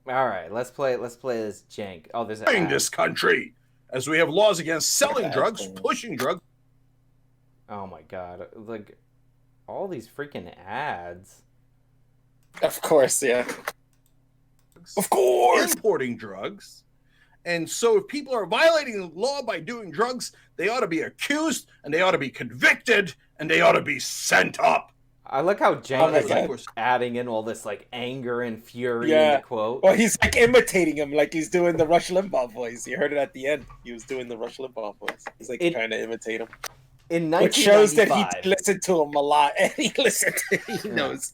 All right, let's play this Cenk. Oh, there's an In ad. this country, as we have laws against What selling ad drugs, playing? pushing drugs. Oh my god. Like all these freaking ads. Of course, yeah. Of course. Importing drugs. And so if people are violating the law by doing drugs, they ought to be accused and they ought to be convicted and they ought to be sent up. I like how Oh Cenk my is like God. adding in all this like anger and fury in the Yeah. quote. Well, he's like imitating him, like he's doing the Rush Limbaugh voice. You heard it at the end. He was doing the Rush Limbaugh voice. He's like It trying to imitate him, in which shows that he 1995. listened to him a lot, and he listened. He knows.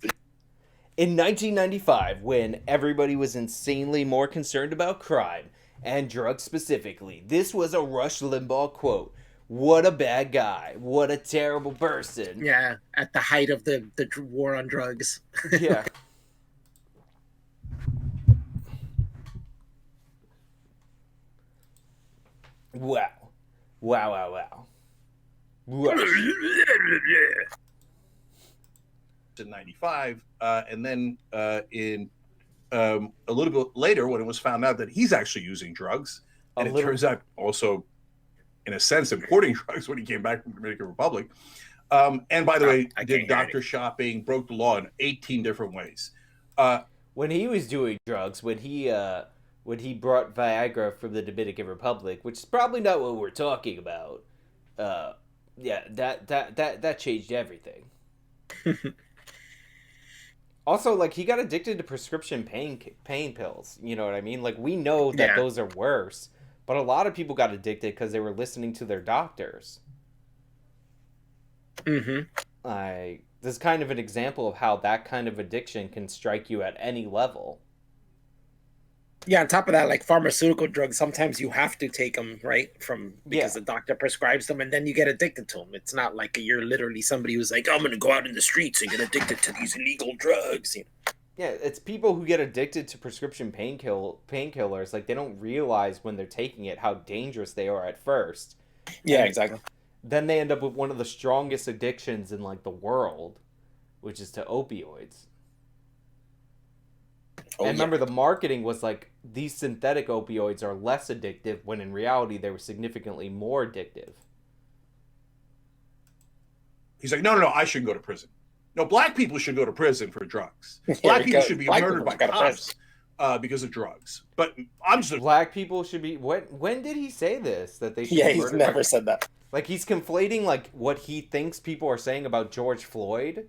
In 1995, when everybody was insanely more concerned about crime and drugs specifically, this was a Rush Limbaugh quote. What a bad guy. What a terrible person. Yeah, at the height of the war on drugs. Yeah. Wow. Wow, wow, wow. Rush. In 95, and then in a little bit later, when it was found out that he's actually using drugs, and it turns out also, in a sense, importing drugs when he came back from the Dominican Republic. And by the way, did doctor shopping, broke the law in 18 different ways. When he was doing drugs, when he brought Viagra from the Dominican Republic, which is probably not what we're talking about, yeah, that changed everything. Also, like, he got addicted to prescription pain pills. You know what I mean? Like, we know that those are worse, but a lot of people got addicted because they were listening to their doctors. Mm-hmm. Like, this is kind of an example of how that kind of addiction can strike you at any level. Yeah, on top of that, like pharmaceutical drugs, sometimes you have to take them, right? Because the doctor prescribes them and then you get addicted to them. It's not like you're literally somebody who's like, I'm going to go out in the streets and get addicted to these illegal drugs. You know? Yeah, it's people who get addicted to prescription painkillers. Like, they don't realize when they're taking it how dangerous they are at first. Yeah, And exactly. then they end up with one of the strongest addictions in, like, the world, which is to opioids. Oh, And remember, the marketing was like, these synthetic opioids are less addictive, when in reality they were significantly more addictive. He's like, no, I should go to prison. No, black people should go to prison for drugs. Black people should be murdered by cops because of drugs. But I'm just black people should be. When did he say this? That they should be he's never said that. Like, he's conflating like what he thinks people are saying about George Floyd,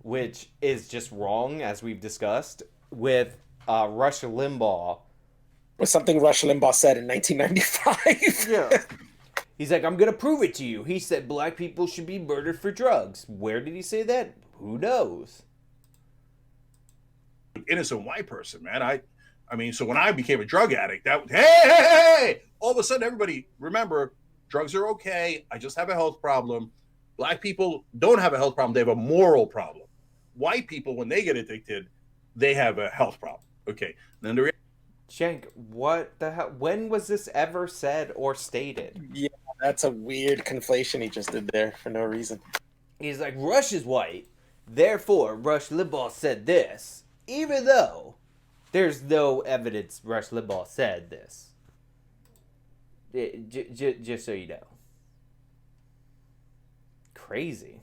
which is just wrong, as we've discussed, with Rush Limbaugh. Was something Rush Limbaugh said in 1995. Yeah. He's like, I'm gonna prove it to you. He said black people should be murdered for drugs. Where did he say that? Who knows? Innocent white person, man. I mean, so when I became a drug addict, hey, all of a sudden everybody, remember, drugs are okay. I just have a health problem. Black people don't have a health problem. They have a moral problem. White people, when they get addicted, they have a health problem. Okay. And then Cenk, what the hell? When was this ever said or stated? Yeah, that's a weird conflation he just did there for no reason. He's like, Rush is white, therefore Rush Limbaugh said this, even though there's no evidence Rush Limbaugh said this. Just so you know. Crazy.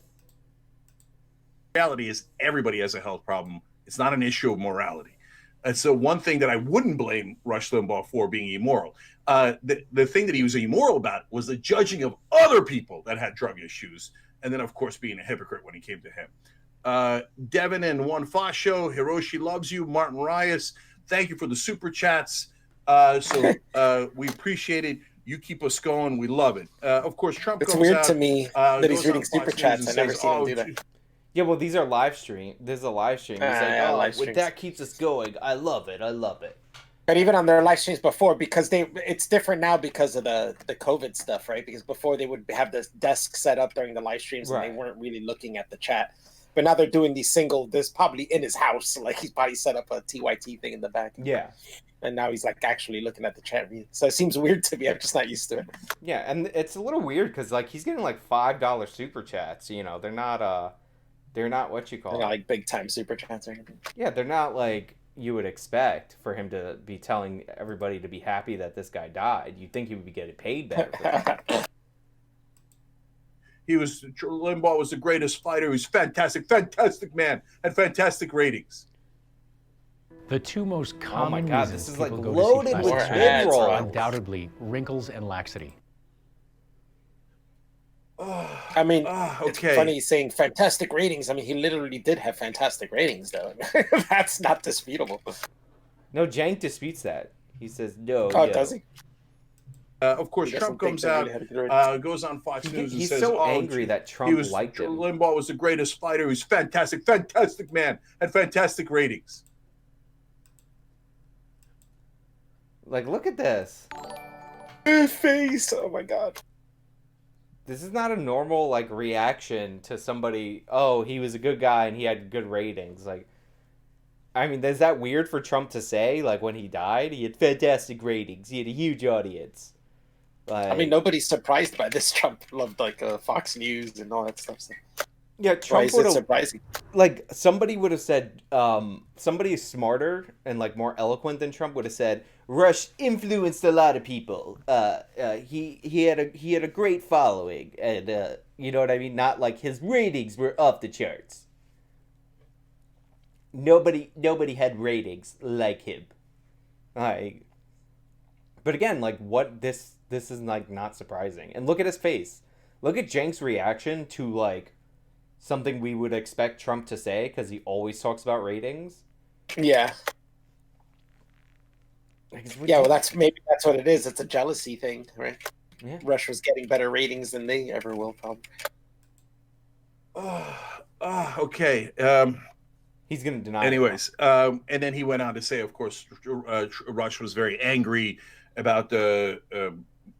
reality is everybody has a health problem. It's not an issue of morality. And so one thing that I wouldn't blame Rush Limbaugh for being immoral, the thing that he was immoral about was the judging of other people that had drug issues, and then, of course, being a hypocrite when he came to him. Devin and Juan Fascio, Hiroshi loves you. Martin Rias, thank you for the super chats. We appreciate it. You keep us going. We love it. Of course, Trump It's comes weird out, to me that he's reading Fox super News chats. and I never says, seen him do that. Yeah, well, these are live stream. This is a live stream. He's like, yeah, oh, live streams. that keeps us going. I love it. I love it. But even on their live streams before, because it's different now because of the COVID stuff, right? Because before they would have this desk set up during the live streams and they weren't really looking at the chat. But now they're doing these this probably in his house. Like he's probably set up a TYT thing in the back. Yeah. And now he's like actually looking at the chat. So it seems weird to me. I'm just not used to it. Yeah, and it's a little weird because like he's getting like $5 super chats. They're not what you call They're not like big time super chats or anything. Yeah, they're not like you would expect for him to be telling everybody to be happy that this guy died. You'd think he would be getting paid better for that. Limbaugh was the greatest fighter. He was fantastic man, had fantastic ratings. The two most common God, reasons this is people like go loaded to see with plastic mid-roll. surgery are undoubtedly wrinkles and laxity. I mean, it's funny saying fantastic ratings. I mean, he literally did have fantastic ratings, though. That's not disputable. No, Cenk disputes that. He says no. Oh, does he? Of course, Trump comes out, goes on Fox News and he's says, so angry that Trump liked him. Limbaugh was the greatest fighter. He was fantastic man, had fantastic ratings. Like, look at this. Face. Oh my God. This is not a normal like reaction to somebody. Oh, he was a good guy and he had good ratings. Like, I mean, is that weird for Trump to say? Like, when he died, he had fantastic ratings. He had a huge audience. Like, I mean, nobody's surprised by this. Trump loved like Fox News and all that stuff. So. Yeah, Trump would have surprising. Like, somebody would have said, somebody smarter and like more eloquent than Trump would have said, Rush influenced a lot of people. He had a great following, and you know what I mean. Not like his ratings were off the charts. Nobody had ratings like him. Like, but again, like what this is like not surprising. And look at his face. Look at Cenk's reaction to like something we would expect Trump to say because he always talks about ratings. Yeah. Yeah, well, that's what it is. It's a jealousy thing, right? Yeah. Rush was getting better ratings than they ever will, probably. Okay. He's going to deny. Anyways, and then he went on to say, of course, Rush was very angry about the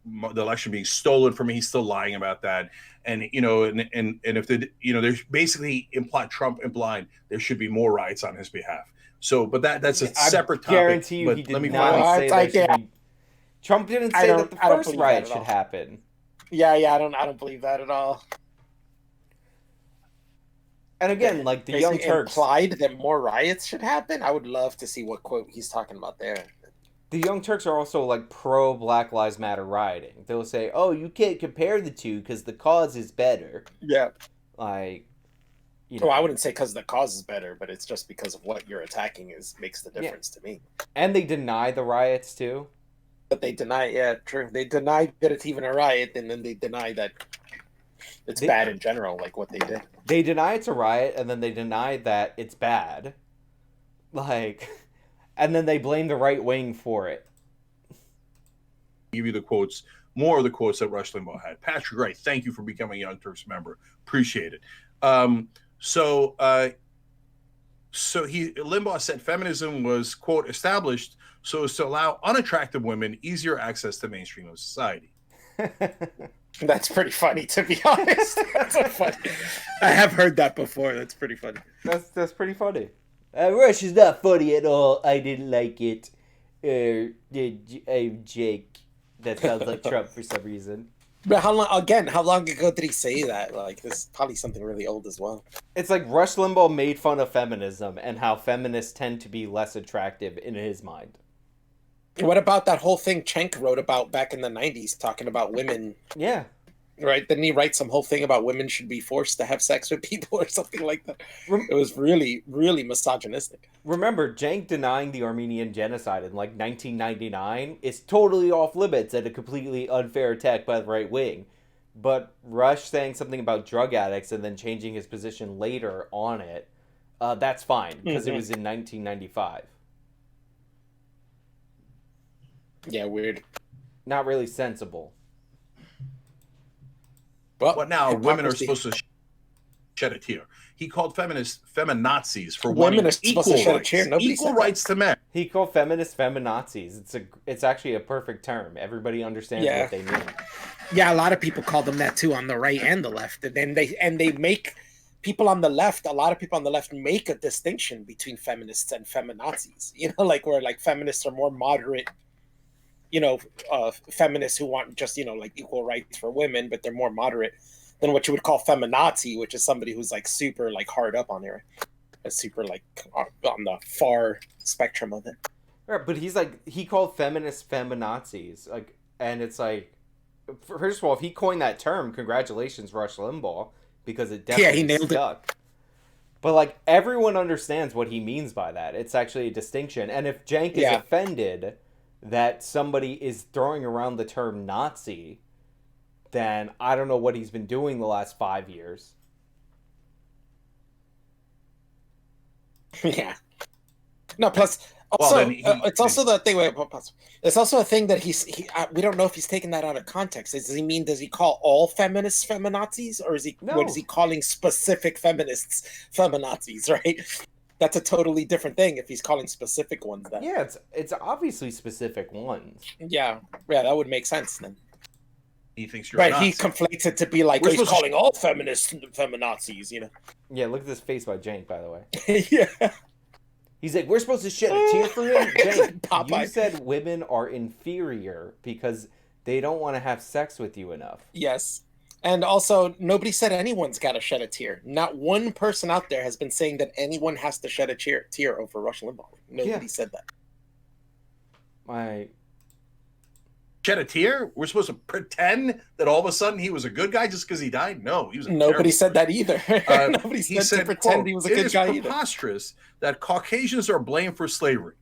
election being stolen from him. He's still lying about that, and if there's basically Trump implied there should be more riots on his behalf. So, but that's a separate topic. I guarantee you, he did not say that. Trump didn't say that the first riot should happen. Yeah, I don't believe that at all. And again, like the Young Turks implied that more riots should happen. I would love to see what quote he's talking about there. The Young Turks are also like pro Black Lives Matter rioting. They'll say, "Oh, you can't compare the two because the cause is better." Yeah, like. Well, I wouldn't say because the cause is better, but it's just because of what you're attacking makes the difference to me. And they deny the riots too. But they deny, yeah, true. They deny that it's even a riot, and then they deny that it's bad in general, like what they did. They deny it's a riot, and then they deny that it's bad. Like, and then they blame the right wing for it. Give you the quotes, more of the quotes that Rush Limbaugh had. Patrick Wright, thank you for becoming a Young Turks member. Appreciate it. So Limbaugh said feminism was, quote, established so as to allow unattractive women easier access to mainstream of society. That's pretty funny, to be honest. That's so funny. I have heard that before. That's pretty funny. That's pretty funny. Rush is not funny at all. I didn't like it. Jake. That sounds like Trump for some reason. But how long ago did he say that? Like, this is probably something really old as well. It's like Rush Limbaugh made fun of feminism and how feminists tend to be less attractive in his mind. What about that whole thing Cenk wrote about back in the 90s, talking about women? Yeah. Right? Didn't he write some whole thing about women should be forced to have sex with people or something like that? It was really, really misogynistic. Remember, Cenk denying the Armenian genocide in like 1999 is totally off limits and a completely unfair attack by the right wing. But Rush saying something about drug addicts and then changing his position later on it, that's fine because it was in 1995. Yeah, weird. Not really sensible. Well, now women are supposed to shed a tear. He called feminists feminazis for wanting equal rights to men. He called feminists feminazis. It's actually a perfect term. Everybody understands what they mean. Yeah, a lot of people call them that too on the right and the left. And then they make people on the left, a lot of people on the left make a distinction between feminists and feminazis. You know, like where like feminists are more moderate, feminists who want just, like equal rights for women, but they're more moderate than what you would call feminazi, which is somebody who's like super like hard up on there. a super like on the far spectrum of it. Right, but he's like, he called feminists feminazis, like, and it's like, first of all, if he coined that term, congratulations, Rush Limbaugh, because it definitely he nailed stuck. But like, everyone understands what he means by that. It's actually a distinction, and if Cenk is offended that somebody is throwing around the term Nazi, then I don't know what he's been doing the last 5 years. Yeah. No, plus also it's also the thing. It's also a thing that we don't know if he's taking that out of context. Does he call all feminists feminazis, or what is he calling specific feminists feminazis? Right. That's a totally different thing if he's calling specific ones that. Yeah, it's obviously specific ones. Yeah, that would make sense then. He thinks you're he conflates it to be like he's calling all feminists feminazis, you know. Yeah, look at this face by Cenk, by the way. Yeah. He's like, we're supposed to shed a tear for him? Cenk, you said women are inferior because they don't want to have sex with you enough. Yes. And also, nobody said anyone's got to shed a tear. Not one person out there has been saying that anyone has to shed a tear over Rush Limbaugh. Nobody said that. Shed a tear? We're supposed to pretend that all of a sudden he was a good guy just because he died? No, he was a Nobody said that either. Nobody said to pretend he was a good guy either. It is preposterous that Caucasians are blamed for slavery.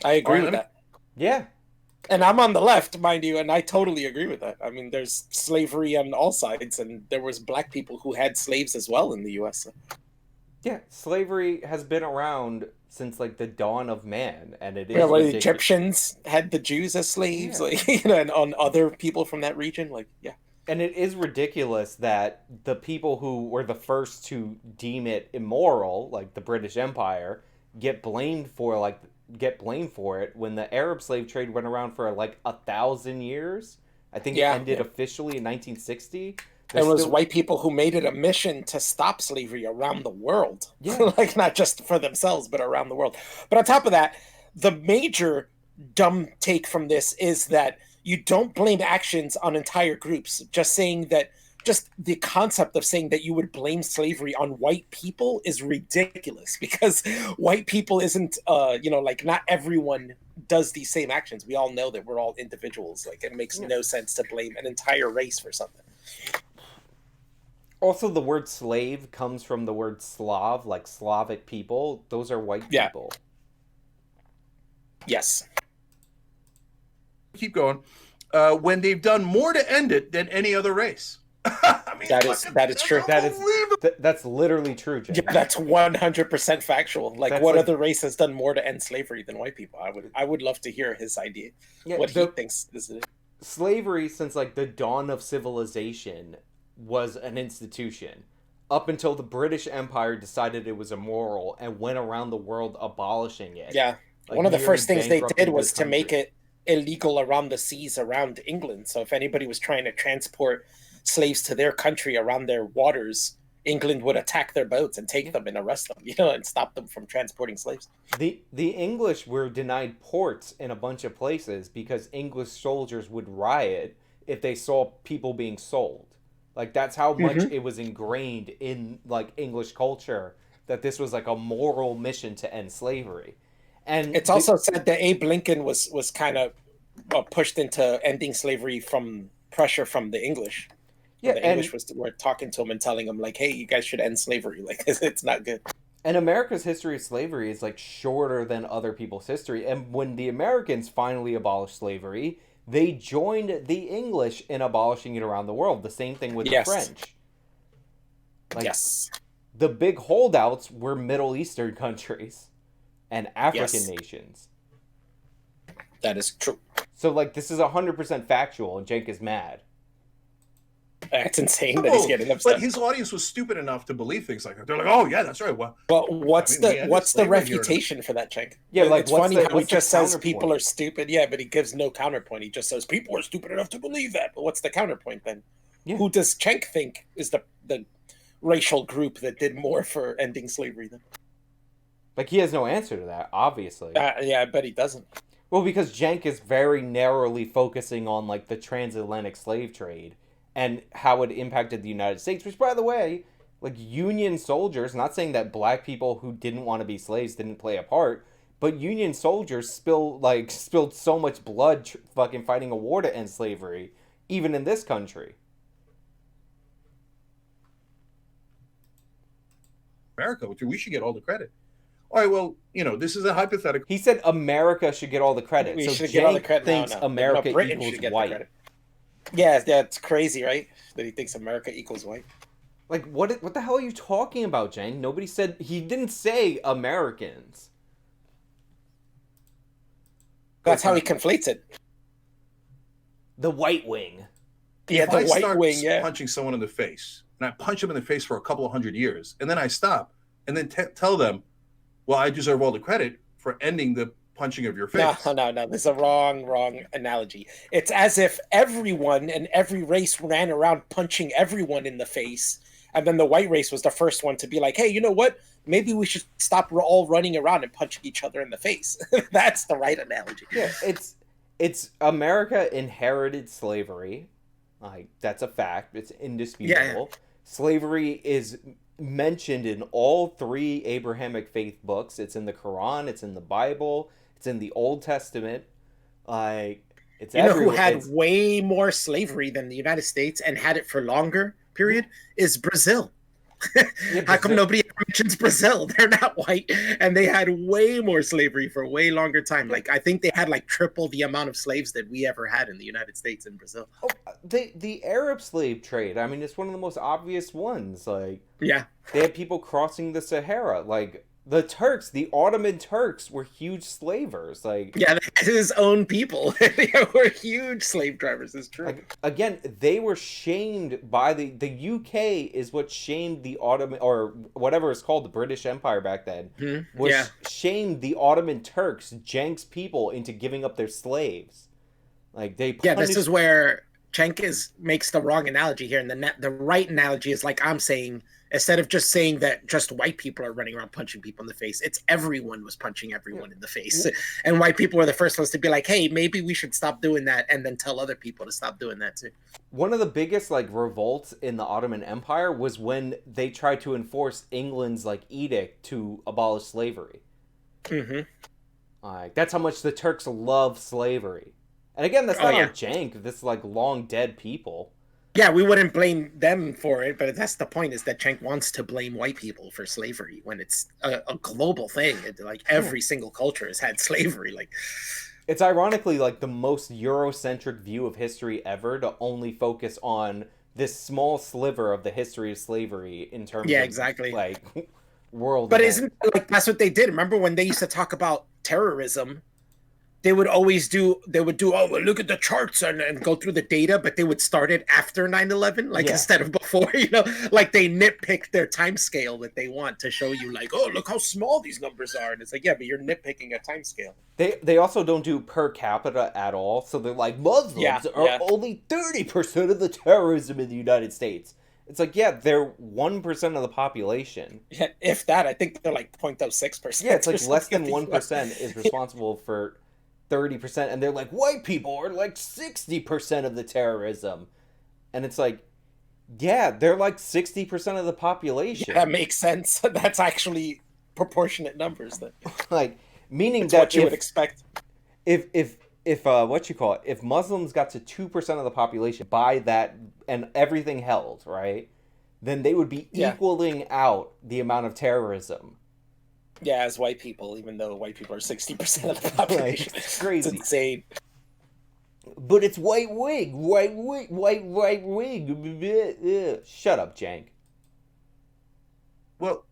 I agree with that. Yeah. And I'm on the left, mind you, and I totally agree with that. I mean, there's slavery on all sides, and there was black people who had slaves as well in the U.S. Yeah, slavery has been around since like the dawn of man, and it is. Yeah, the Egyptians had the Jews as slaves, and on other people from that region, And it is ridiculous that the people who were the first to deem it immoral, like the British Empire, get blamed for it when the Arab slave trade went around for like 1,000 years. I think it ended officially in 1960. There was white people who made it a mission to stop slavery around the world. Yeah. Like not just for themselves, but around the world. But on top of that, the major dumb take from this is that you don't blame actions on entire groups. Just the concept of saying that you would blame slavery on white people is ridiculous, because white people isn't, not everyone does these same actions. We all know that we're all individuals. Like, it makes no sense to blame an entire race for something. Also, the word slave comes from the word Slav, like Slavic people. Those are white people. Yes. Keep going. When they've done more to end it than any other race. I mean, that is true. That's literally true, Jay. Yeah, that's 100% factual. Like, what other race has done more to end slavery than white people? I would love to hear his idea. What he thinks is it. Slavery, since like the dawn of civilization, was an institution up until the British Empire decided it was immoral and went around the world abolishing it. Yeah. Like, one of the first things they did was to make it illegal around the seas around England. So if anybody was trying to transport slaves to their country around their waters, England would attack their boats and take them and arrest them, and stop them from transporting slaves. The English were denied ports in a bunch of places because English soldiers would riot if they saw people being sold. Like, that's how much it was ingrained in like English culture that this was like a moral mission to end slavery. And it's also said that Abe Lincoln was kind of pushed into ending slavery from pressure from the English. Yeah, the English were talking to him and telling him like, "Hey, you guys should end slavery. Like, it's not good." And America's history of slavery is like shorter than other people's history. And when the Americans finally abolished slavery, they joined the English in abolishing it around the world. The same thing with the French. Like, the big holdouts were Middle Eastern countries and African nations. That is true. So, like, this is 100% factual, and Cenk is mad. That's insane that he's getting upset. But his audience was stupid enough to believe things like that. They're like, "Oh yeah, that's right." Well, what's the refutation for that, Cenk? Yeah, like, it's funny how he just says people are stupid. Yeah, but he gives no counterpoint. He just says people are stupid enough to believe that. But what's the counterpoint then? Yeah. Who does Cenk think is the racial group that did more for ending slavery then? Like, he has no answer to that, obviously. Yeah, I bet he doesn't. Well, because Cenk is very narrowly focusing on like the transatlantic slave trade and how it impacted the United States, which, by the way, Like Union soldiers, not saying that black people who didn't want to be slaves didn't play a part, but Union soldiers spilled so much blood fucking fighting a war to end slavery, even in this country. America, we should get all the credit. All right, well, this is a hypothetical. He said America should get all the credit. We so should Cenk get all the credit. thinks America Britain equals should get white. the credit. Yeah, that's crazy, right? That he thinks America equals white. Like, what the hell are you talking about, Cenk? Nobody said... He didn't say Americans. That's how he conflates it. The white wing. Yeah, the white wing, yeah. Punching someone in the face, and I punch them in the face for a couple of 100 years, and then I stop, and then tell them, well, I deserve all the credit for ending the punching of your face. No. This is a wrong analogy. It's as if everyone and every race ran around punching everyone in the face, and then the white race was the first one to be like, hey, you know what? Maybe we should stop all running around and punching each other in the face. That's the right analogy. Yeah, it's America inherited slavery. Like, that's a fact. It's indisputable. Yeah. Slavery is mentioned in all 3 Abrahamic faith books. It's in the Quran, it's in the Bible, it's in the Old Testament. Like, it's everywhere. Who had way more slavery than the United States and had it for longer period is Brazil. Yeah, how come nobody mentions Brazil? They're not white, and they had way more slavery for way longer time. Like, I think they had like triple the amount of slaves that we ever had in the United States and Brazil. Oh, the Arab slave trade. I mean, it's one of the most obvious ones. Like, yeah, they had people crossing the Sahara. Like, the Turks, the Ottoman Turks, were huge slavers. Like, yeah, his own people they were huge slave drivers. It's true. Like, again, they were shamed by the UK is what shamed the Ottoman, or whatever it's called, the British Empire back then. Mm-hmm. Was shamed the Ottoman Turks, Cenk's people, into giving up their slaves. Like, they punished... Yeah, this is where Cenk makes the wrong analogy here, and the right analogy is like I'm saying. Instead of just saying that just white people are running around punching people in the face, it's everyone was punching everyone in the face. And white people were the first ones to be like, hey, maybe we should stop doing that, and then tell other people to stop doing that too. One of the biggest revolts in the Ottoman Empire was when they tried to enforce England's edict to abolish slavery. Mm-hmm. That's how much the Turks love slavery. And again, that's not on Cenk. This long dead people. Yeah, we wouldn't blame them for it, but that's the point, is that Cenk wants to blame white people for slavery when it's a global thing. Every single culture has had slavery. It's ironically the most Eurocentric view of history ever to only focus on this small sliver of the history of slavery in terms of exactly. World. But isn't that's what they did? Remember when they used to talk about terrorism? They would oh, well, look at the charts and go through the data, but they would start it after 9/11, instead of before, they nitpick their time scale that they want to show you, oh, look how small these numbers are. And it's yeah, but you're nitpicking a time scale. They also don't do per capita at all. So they're Muslims are only 30% of the terrorism in the United States. It's they're 1% of the population. Yeah, if that, I think they're 0.06%. Yeah, it's less than 1% is responsible for 30%, and they're white people are 60% of the terrorism, and it's yeah, they're 60% of the population. Yeah, that makes sense. That's actually proportionate numbers. Then, meaning it's that what you would expect. If if Muslims got to 2% of the population by that, and everything held right, then they would be equaling out the amount of terrorism. Yeah, as white people, even though white people are 60% of the population. It's crazy. It's insane. But it's white wig. Shut up, Cenk. Well,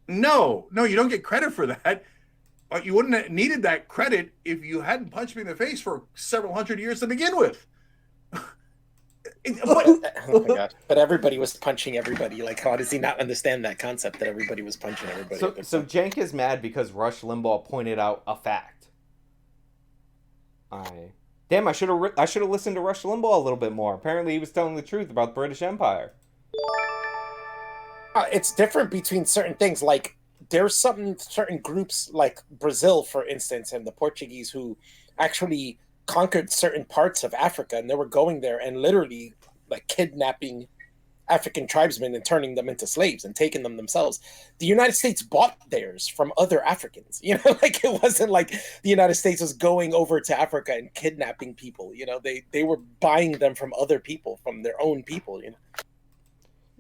no, you don't get credit for that. You wouldn't have needed that credit if you hadn't punched me in the face for several hundred years to begin with. Oh my God. But everybody was punching everybody. How does he not understand that concept that everybody was punching everybody? So Cenk is mad because Rush Limbaugh pointed out a fact. Damn, I should have listened to Rush Limbaugh a little bit more. Apparently he was telling the truth about the British Empire. It's different between certain things. There's certain groups like Brazil, for instance, and the Portuguese who actually conquered certain parts of Africa, and they were going there and literally kidnapping African tribesmen and turning them into slaves and taking them themselves. The United States bought theirs from other Africans. Like it wasn't like the United States was going over to Africa and kidnapping people. They were buying them from other people, from their own people.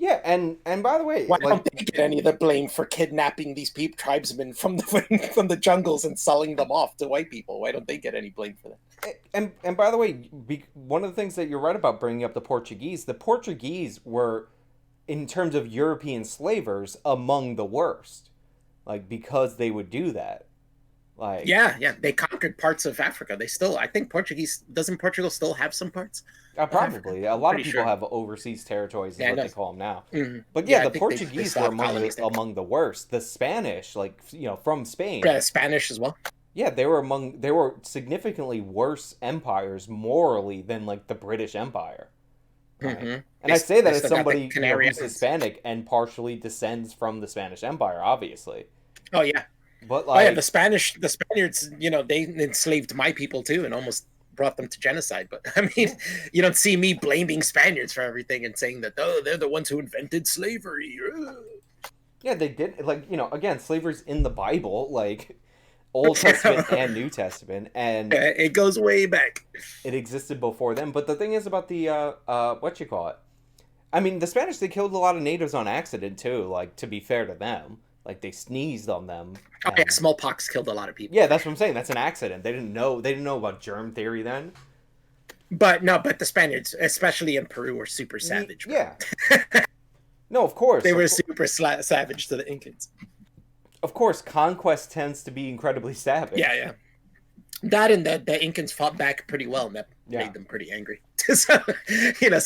Yeah, and by the way, why don't they get any of the blame for kidnapping these tribesmen from the jungles and selling them off to white people? Why don't they get any blame for that? And by the way, one of the things that you're right about bringing up the Portuguese were, in terms of European slavers, among the worst, like, because they would do that. Like, yeah, they conquered parts of Africa. I think doesn't Portugal still have some parts? Probably. A lot of people have overseas territories, is what they call them now. Mm-hmm. But the Portuguese were among the worst. The Spanish, from Spain. Yeah, Spanish as well. Yeah, they were significantly worse empires morally than, like, the British Empire. Mm-hmm. And I say that as somebody who's Hispanic and partially descends from the Spanish Empire, obviously. Oh, yeah. But the Spaniards, they enslaved my people too and almost brought them to genocide. But I mean, you don't see me blaming Spaniards for everything and saying that, they're the ones who invented slavery. Yeah, they did. Again, slavery's in the Bible, like Old Testament and New Testament, and it goes way back. It existed before them. But the thing is about the I mean, the Spanish, they killed a lot of natives on accident too. Like, to be fair to them. Like, they sneezed on them. Oh, yeah, smallpox killed a lot of people. Yeah, that's what I'm saying. That's an accident. They didn't know about germ theory then. But the Spaniards, especially in Peru, were super savage. Yeah. No, of course. They were super savage to the Incans. Of course, conquest tends to be incredibly savage. Yeah. That and the Incans fought back pretty well, and that made them pretty angry. So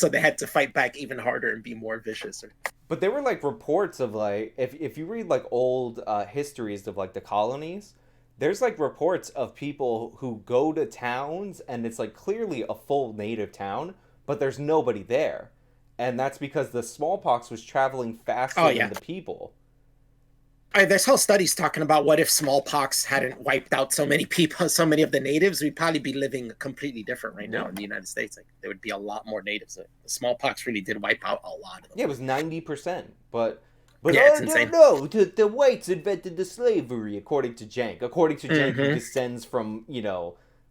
they had to fight back even harder and be more vicious. But there were, like, reports of, like, if you read, like, old histories of, like, the colonies, there's, like, reports of people who go to towns and it's, like, clearly a full native town, but there's nobody there. And that's because the smallpox was traveling faster than the people. There's whole studies talking about what if smallpox hadn't wiped out so many people, so many of the natives, we'd probably be living completely different right now in the United States. Like, there would be a lot more natives. The smallpox really did wipe out a lot of them. Yeah, it was 90%. But it's insane. No, the whites invented the slavery, according to Cenk. According to Cenk, who descends from,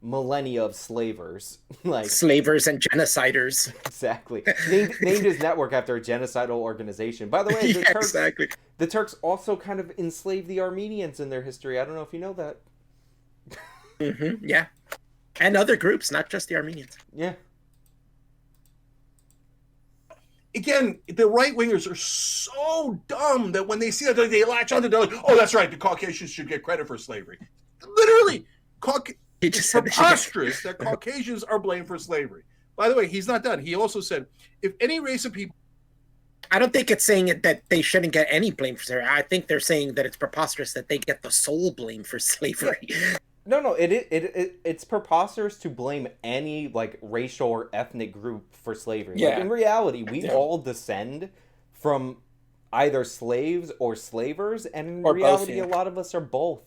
millennia of slavers. Like, slavers and genociders. Exactly. Named his network after a genocidal organization. By the way, the Turks also kind of enslaved the Armenians in their history. I don't know if you know that. Mm-hmm. Yeah. And other groups, not just the Armenians. Yeah. Again, the right-wingers are so dumb that when they see that, they latch onto it. Oh, that's right. The Caucasians should get credit for slavery. Literally, it's preposterous that Caucasians are blamed for slavery. By the way, he's not done. He also said, if any race of people... I don't think it's saying that they shouldn't get any blame for slavery. I think they're saying that it's preposterous that they get the sole blame for slavery. Yeah. No, it's preposterous to blame any, like, racial or ethnic group for slavery. Yeah. Like, in reality, we all descend from either slaves or slavers, and in reality, a lot of us are both.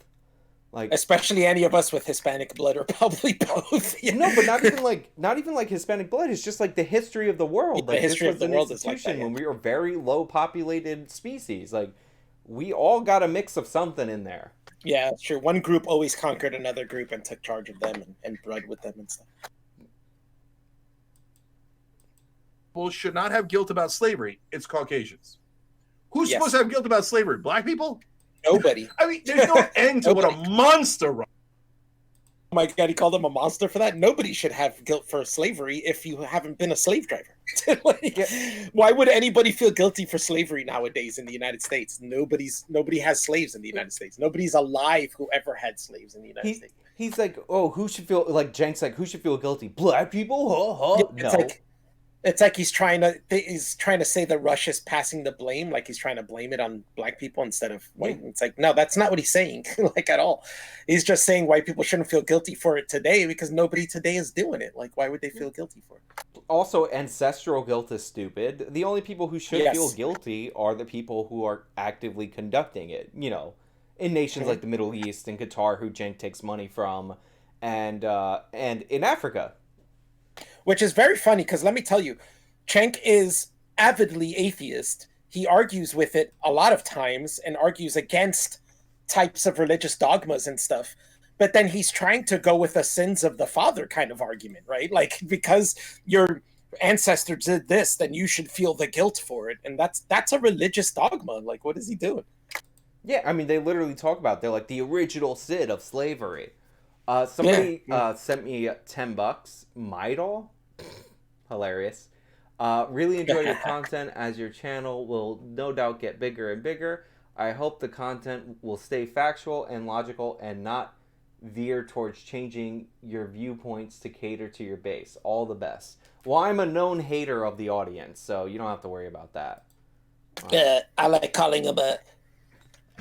Like, especially any of us with Hispanic blood are probably both. No, but not even like Hispanic blood. It's just like the history of the world. Like, the history of the world is like that, when we were very low populated species. Like, we all got a mix of something in there. Yeah, it's true. One group always conquered another group and took charge of them and bred with them and stuff. People should not have guilt about slavery. It's Caucasians. Who's supposed to have guilt about slavery? Black people? Nobody. I mean, there's no end to what a monster. Oh my God, he called him a monster for that? Nobody should have guilt for slavery if you haven't been a slave driver. Why would anybody feel guilty for slavery nowadays in the United States? Nobody has slaves in the United States. Nobody's alive who ever had slaves in the United States. He's like, oh, who should feel, like, Cenk's like, who should feel guilty? Black people? Yeah, no. It's like he's trying to say that Russia's passing the blame, like he's trying to blame it on black people instead of white. It's like, no, that's not what he's saying, like, at all. He's just saying white people shouldn't feel guilty for it today because nobody today is doing it. Like, why would they feel guilty for it? Also, ancestral guilt is stupid. The only people who should feel guilty are the people who are actively conducting it. In nations like the Middle East and Qatar, who Cenk takes money from, and in Africa. Which is very funny because let me tell you, Cenk is avidly atheist. He argues with it a lot of times and argues against types of religious dogmas and stuff. But then he's trying to go with a sins of the father kind of argument, right? Like, because your ancestors did this, then you should feel the guilt for it. And that's a religious dogma. Like, what is he doing? Yeah, I mean, they literally talk about, they're like the original sin of slavery. Somebody sent me $10. Midal, hilarious. Really enjoy your content, as your channel will no doubt get bigger and bigger. I hope the content will stay factual and logical and not veer towards changing your viewpoints to cater to your base. All the best. Well, I'm a known hater of the audience, so you don't have to worry about that. I like calling him a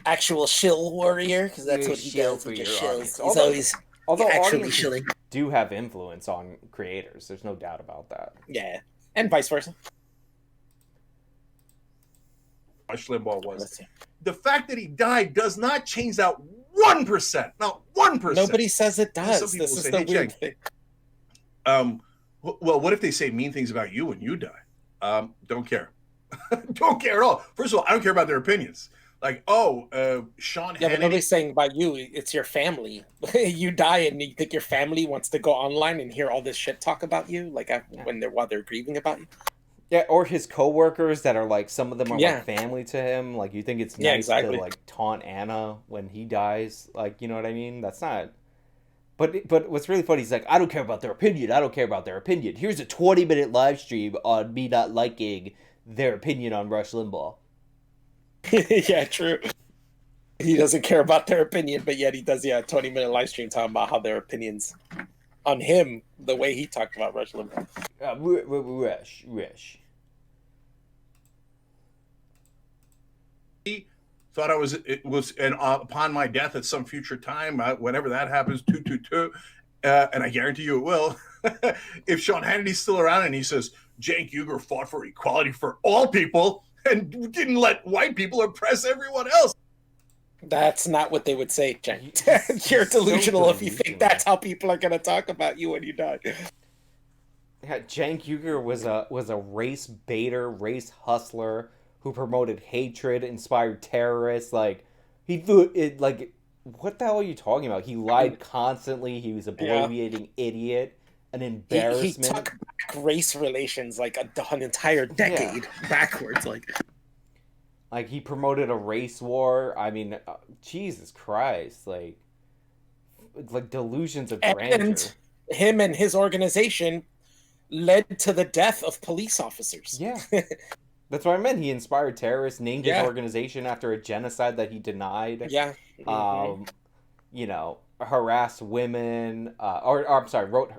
actual shill warrior, because that's You what he shill does. for He your just audience. shills. He's Although actually audiences shilling. do have influence on creators, there's no doubt about that. Yeah, and vice versa. Rush Limbaugh was. The fact that he died does not change that 1%. Not 1%. Nobody says it Some does. people This is say, the "Hey, weird Cenk, thing. Well, what if they say mean things about you when you die? Don't care. Don't care at all. First of all, I don't care about their opinions. Like, Sean Yeah, but Hannity. nobody's saying about you. It's your family. You die, and you think your family wants to go online and hear all this shit talk about you, like while they're grieving about you. Yeah, or his coworkers that are like, some of them are like family to him. Like, you think it's nice to like taunt Anna when he dies. Like, you know what I mean? That's not. But what's really funny is like, I don't care about their opinion. I don't care about their opinion. Here's a 20-minute live stream on me not liking their opinion on Rush Limbaugh. Yeah, true. He doesn't care about their opinion, but yet he does, a 20-minute live stream talking about how their opinions on him, the way he talked about Rush Limbaugh. Rush. He thought it was, and upon my death at some future time, whenever that happens, 222, and I guarantee you it will. If Sean Hannity's still around and he says Cenk Uygur fought for equality for all people and didn't let white people oppress everyone else. That's not what they would say, Cenk. You're delusional if you think that's how people are going to talk about you when you die. Yeah, Cenk Uygur was a race baiter, race hustler who promoted hatred, inspired terrorists. Like, he threw it. Like, what the hell are you talking about? He lied constantly. He was a bloviating idiot, an embarrassment. He took back race relations like an entire decade backwards. Like, he promoted a race war. I mean, Jesus Christ. Like delusions of grandeur. And him and his organization led to the death of police officers. Yeah. That's what I meant. He inspired terrorists, named his organization after a genocide that he denied. Yeah. Harassed women,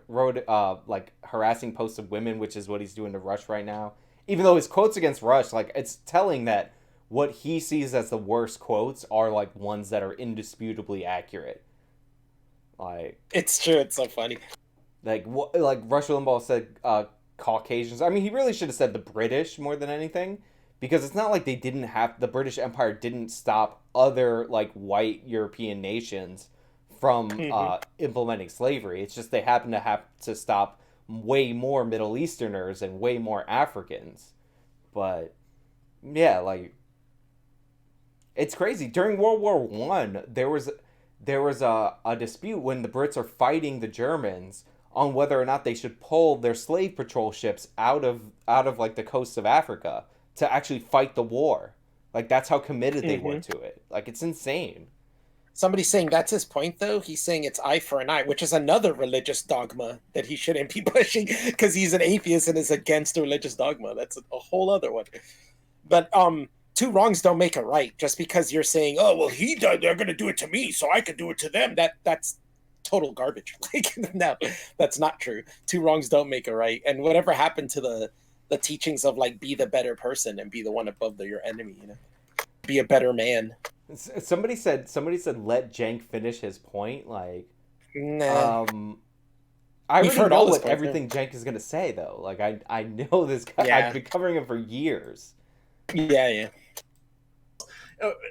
wrote like harassing posts of women, which is what he's doing to Rush right now. Even though his quotes against Rush, like, it's telling that what he sees as the worst quotes are like ones that are indisputably accurate. Like, it's true. It's so funny. Like Rush Limbaugh said, Caucasians. I mean, he really should have said the British more than anything, because it's not like the British Empire didn't stop other like white European nations from implementing slavery. It's just they happen to have to stop way more Middle Easterners and way more Africans. But yeah, like, it's crazy. During World War I, there was a dispute when the Brits are fighting the Germans on whether or not they should pull their slave patrol ships out of like the coasts of Africa to actually fight the war. Like, that's how committed they were to it. Like, it's insane. Somebody's saying that's his point, though. He's saying it's eye for an eye, which is another religious dogma that he shouldn't be pushing because he's an atheist and is against a religious dogma. That's a whole other one. But two wrongs don't make a right. Just because you're saying, oh, well, he died, they're going to do it to me, so I can do it to them. That's total garbage. Like, no, that's not true. Two wrongs don't make a right. And whatever happened to the teachings of, like, be the better person and be the one above your enemy, be a better man. Somebody said let Cenk finish his point. Like, nah. I already know what everything Cenk is gonna say, though. Like, I know this guy. I've been covering him for years. Yeah.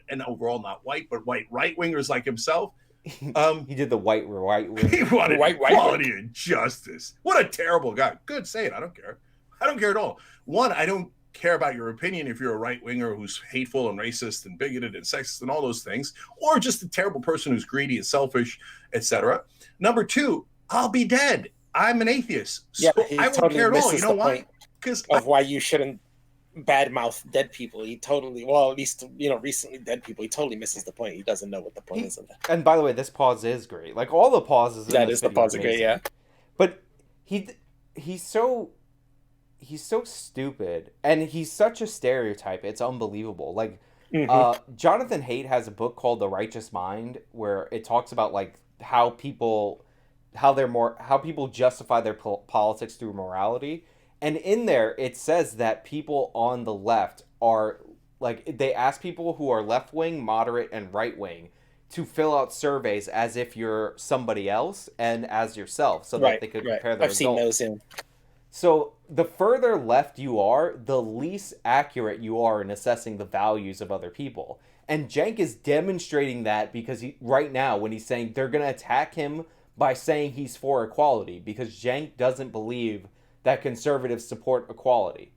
And overall, not white, but white right wingers like himself. He did the white wing. He wanted equality and justice. What a terrible guy. Good, say it. I don't care. I don't care at all. One, I don't care about your opinion if you're a right winger who's hateful and racist and bigoted and sexist and all those things, or just a terrible person who's greedy and selfish, etc. Number two, I'll be dead. I'm an atheist, so I won't care at all. You know why? Because of why you shouldn't badmouth dead people. He totally, well, at least, you know, recently dead people. He totally misses the point. He doesn't know what the point is of that. And by the way, this pause is great. Like all the pauses. That is the pause are great, yeah. But he's so stupid, and he's such a stereotype. It's unbelievable. Like Jonathan Haidt has a book called The Righteous Mind, where it talks about like how people justify their politics through morality. And in there, it says that people on the left are, like, they ask people who are left-wing, moderate, and right-wing to fill out surveys as if you're somebody else and as yourself, so that they could compare the results. I've seen those, yeah. So the further left you are, the least accurate you are in assessing the values of other people. And Cenk is demonstrating that because right now, when he's saying they're going to attack him by saying he's for equality, because Cenk doesn't believe that conservatives support equality.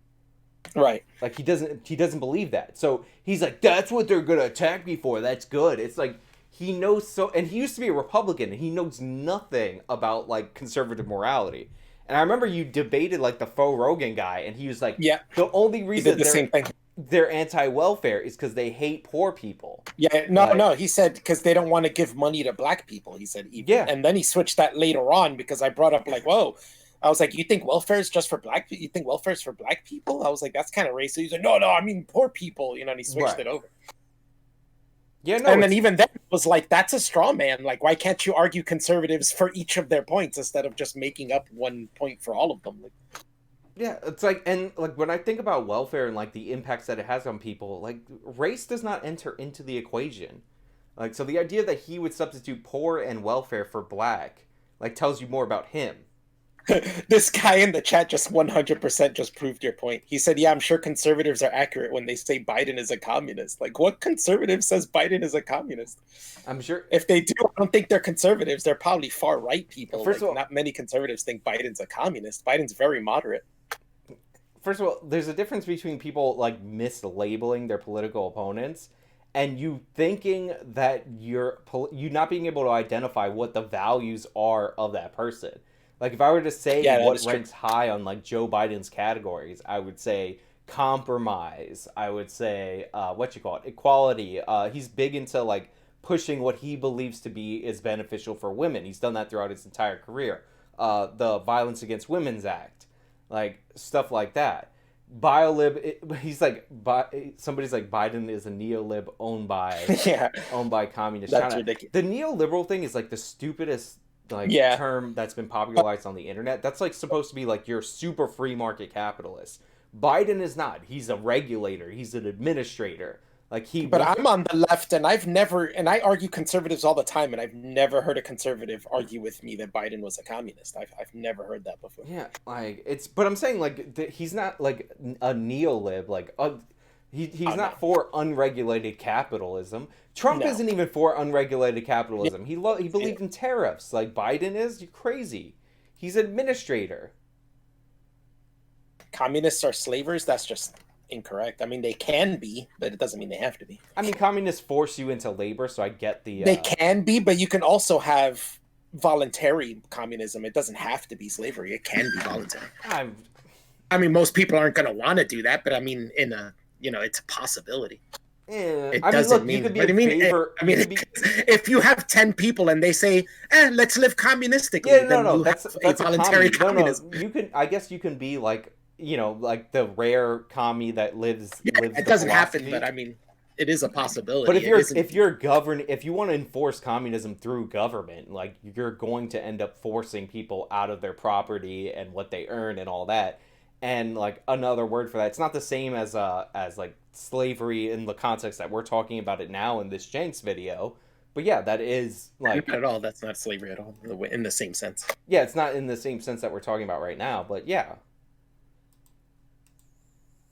Right. Like he doesn't believe that. So he's like, that's what they're going to attack me for. That's good. It's like he knows so, and he used to be a Republican and he knows nothing about like conservative morality. And I remember you debated like the faux Rogan guy, and he was like, yeah, the only reason they're anti-welfare is because they hate poor people. Yeah, no, he said because they don't want to give money to black people. He said, yeah, and then he switched that later on because I brought up like, whoa. I was like, you think welfare is just for black people? You think welfare is for black people? I was like, that's kind of racist. He's like, no, I mean poor people, you know, and he switched it over. Yeah, no. And then even then it was like, that's a straw man. Like, why can't you argue conservatives for each of their points instead of just making up one point for all of them? Like, yeah, it's like, and like when I think about welfare and like the impacts that it has on people, like race does not enter into the equation. Like, so the idea that he would substitute poor and welfare for black, like tells you more about him. This guy in the chat just 100% just proved your point. He said, yeah, I'm sure conservatives are accurate when they say Biden is a communist. Like, what conservative says Biden is a communist? I'm sure. If they do, I don't think they're conservatives. They're probably far-right people. First of all, not many conservatives think Biden's a communist. Biden's very moderate. First of all, there's a difference between people, like, mislabeling their political opponents and you thinking that you not being able to identify what the values are of that person. Like, if I were to say what ranks high on, like, Joe Biden's categories, I would say compromise. I would say, equality. He's big into, like, pushing what he believes to be is beneficial for women. He's done that throughout his entire career. The Violence Against Women's Act. Like, stuff like that. He's like, somebody's like, Biden is a neolib owned by communist That's China. ridiculous. The neoliberal thing is, like, the stupidest term that's been popularized on the internet. That's like supposed to be like you're super free market capitalist. Biden is not. He's a regulator. He's an administrator. But I'm on the left, and I argue conservatives all the time, and I've never heard a conservative argue with me that Biden was a communist. I've never heard that before. Yeah, like but I'm saying like he's not like a neolib. Like he's not for unregulated capitalism. Trump isn't even for unregulated capitalism. Yeah. He believed in tariffs. Like Biden is. You're crazy. He's an administrator. Communists are slavers. That's just incorrect. I mean, they can be, but it doesn't mean they have to be. I mean, communists force you into labor, so I get the... They can be, but you can also have voluntary communism. It doesn't have to be slavery. It can be voluntary. I mean, most people aren't going to want to do that, but I mean, it's a possibility. Yeah. It doesn't mean... if you have 10 people and they say, let's live communistically, that's voluntary communism. No, I guess you can be like, like the rare commie that lives. It doesn't happen, but I mean, it is a possibility. But if you want to enforce communism through government, like you're going to end up forcing people out of their property and what they earn and all that. And like another word for that, it's not the same as like slavery in the context that we're talking about it now in this Cenk's video. But yeah, that is like not at all. That's not slavery at all in the same sense. Yeah, it's not in the same sense that we're talking about right now. But yeah.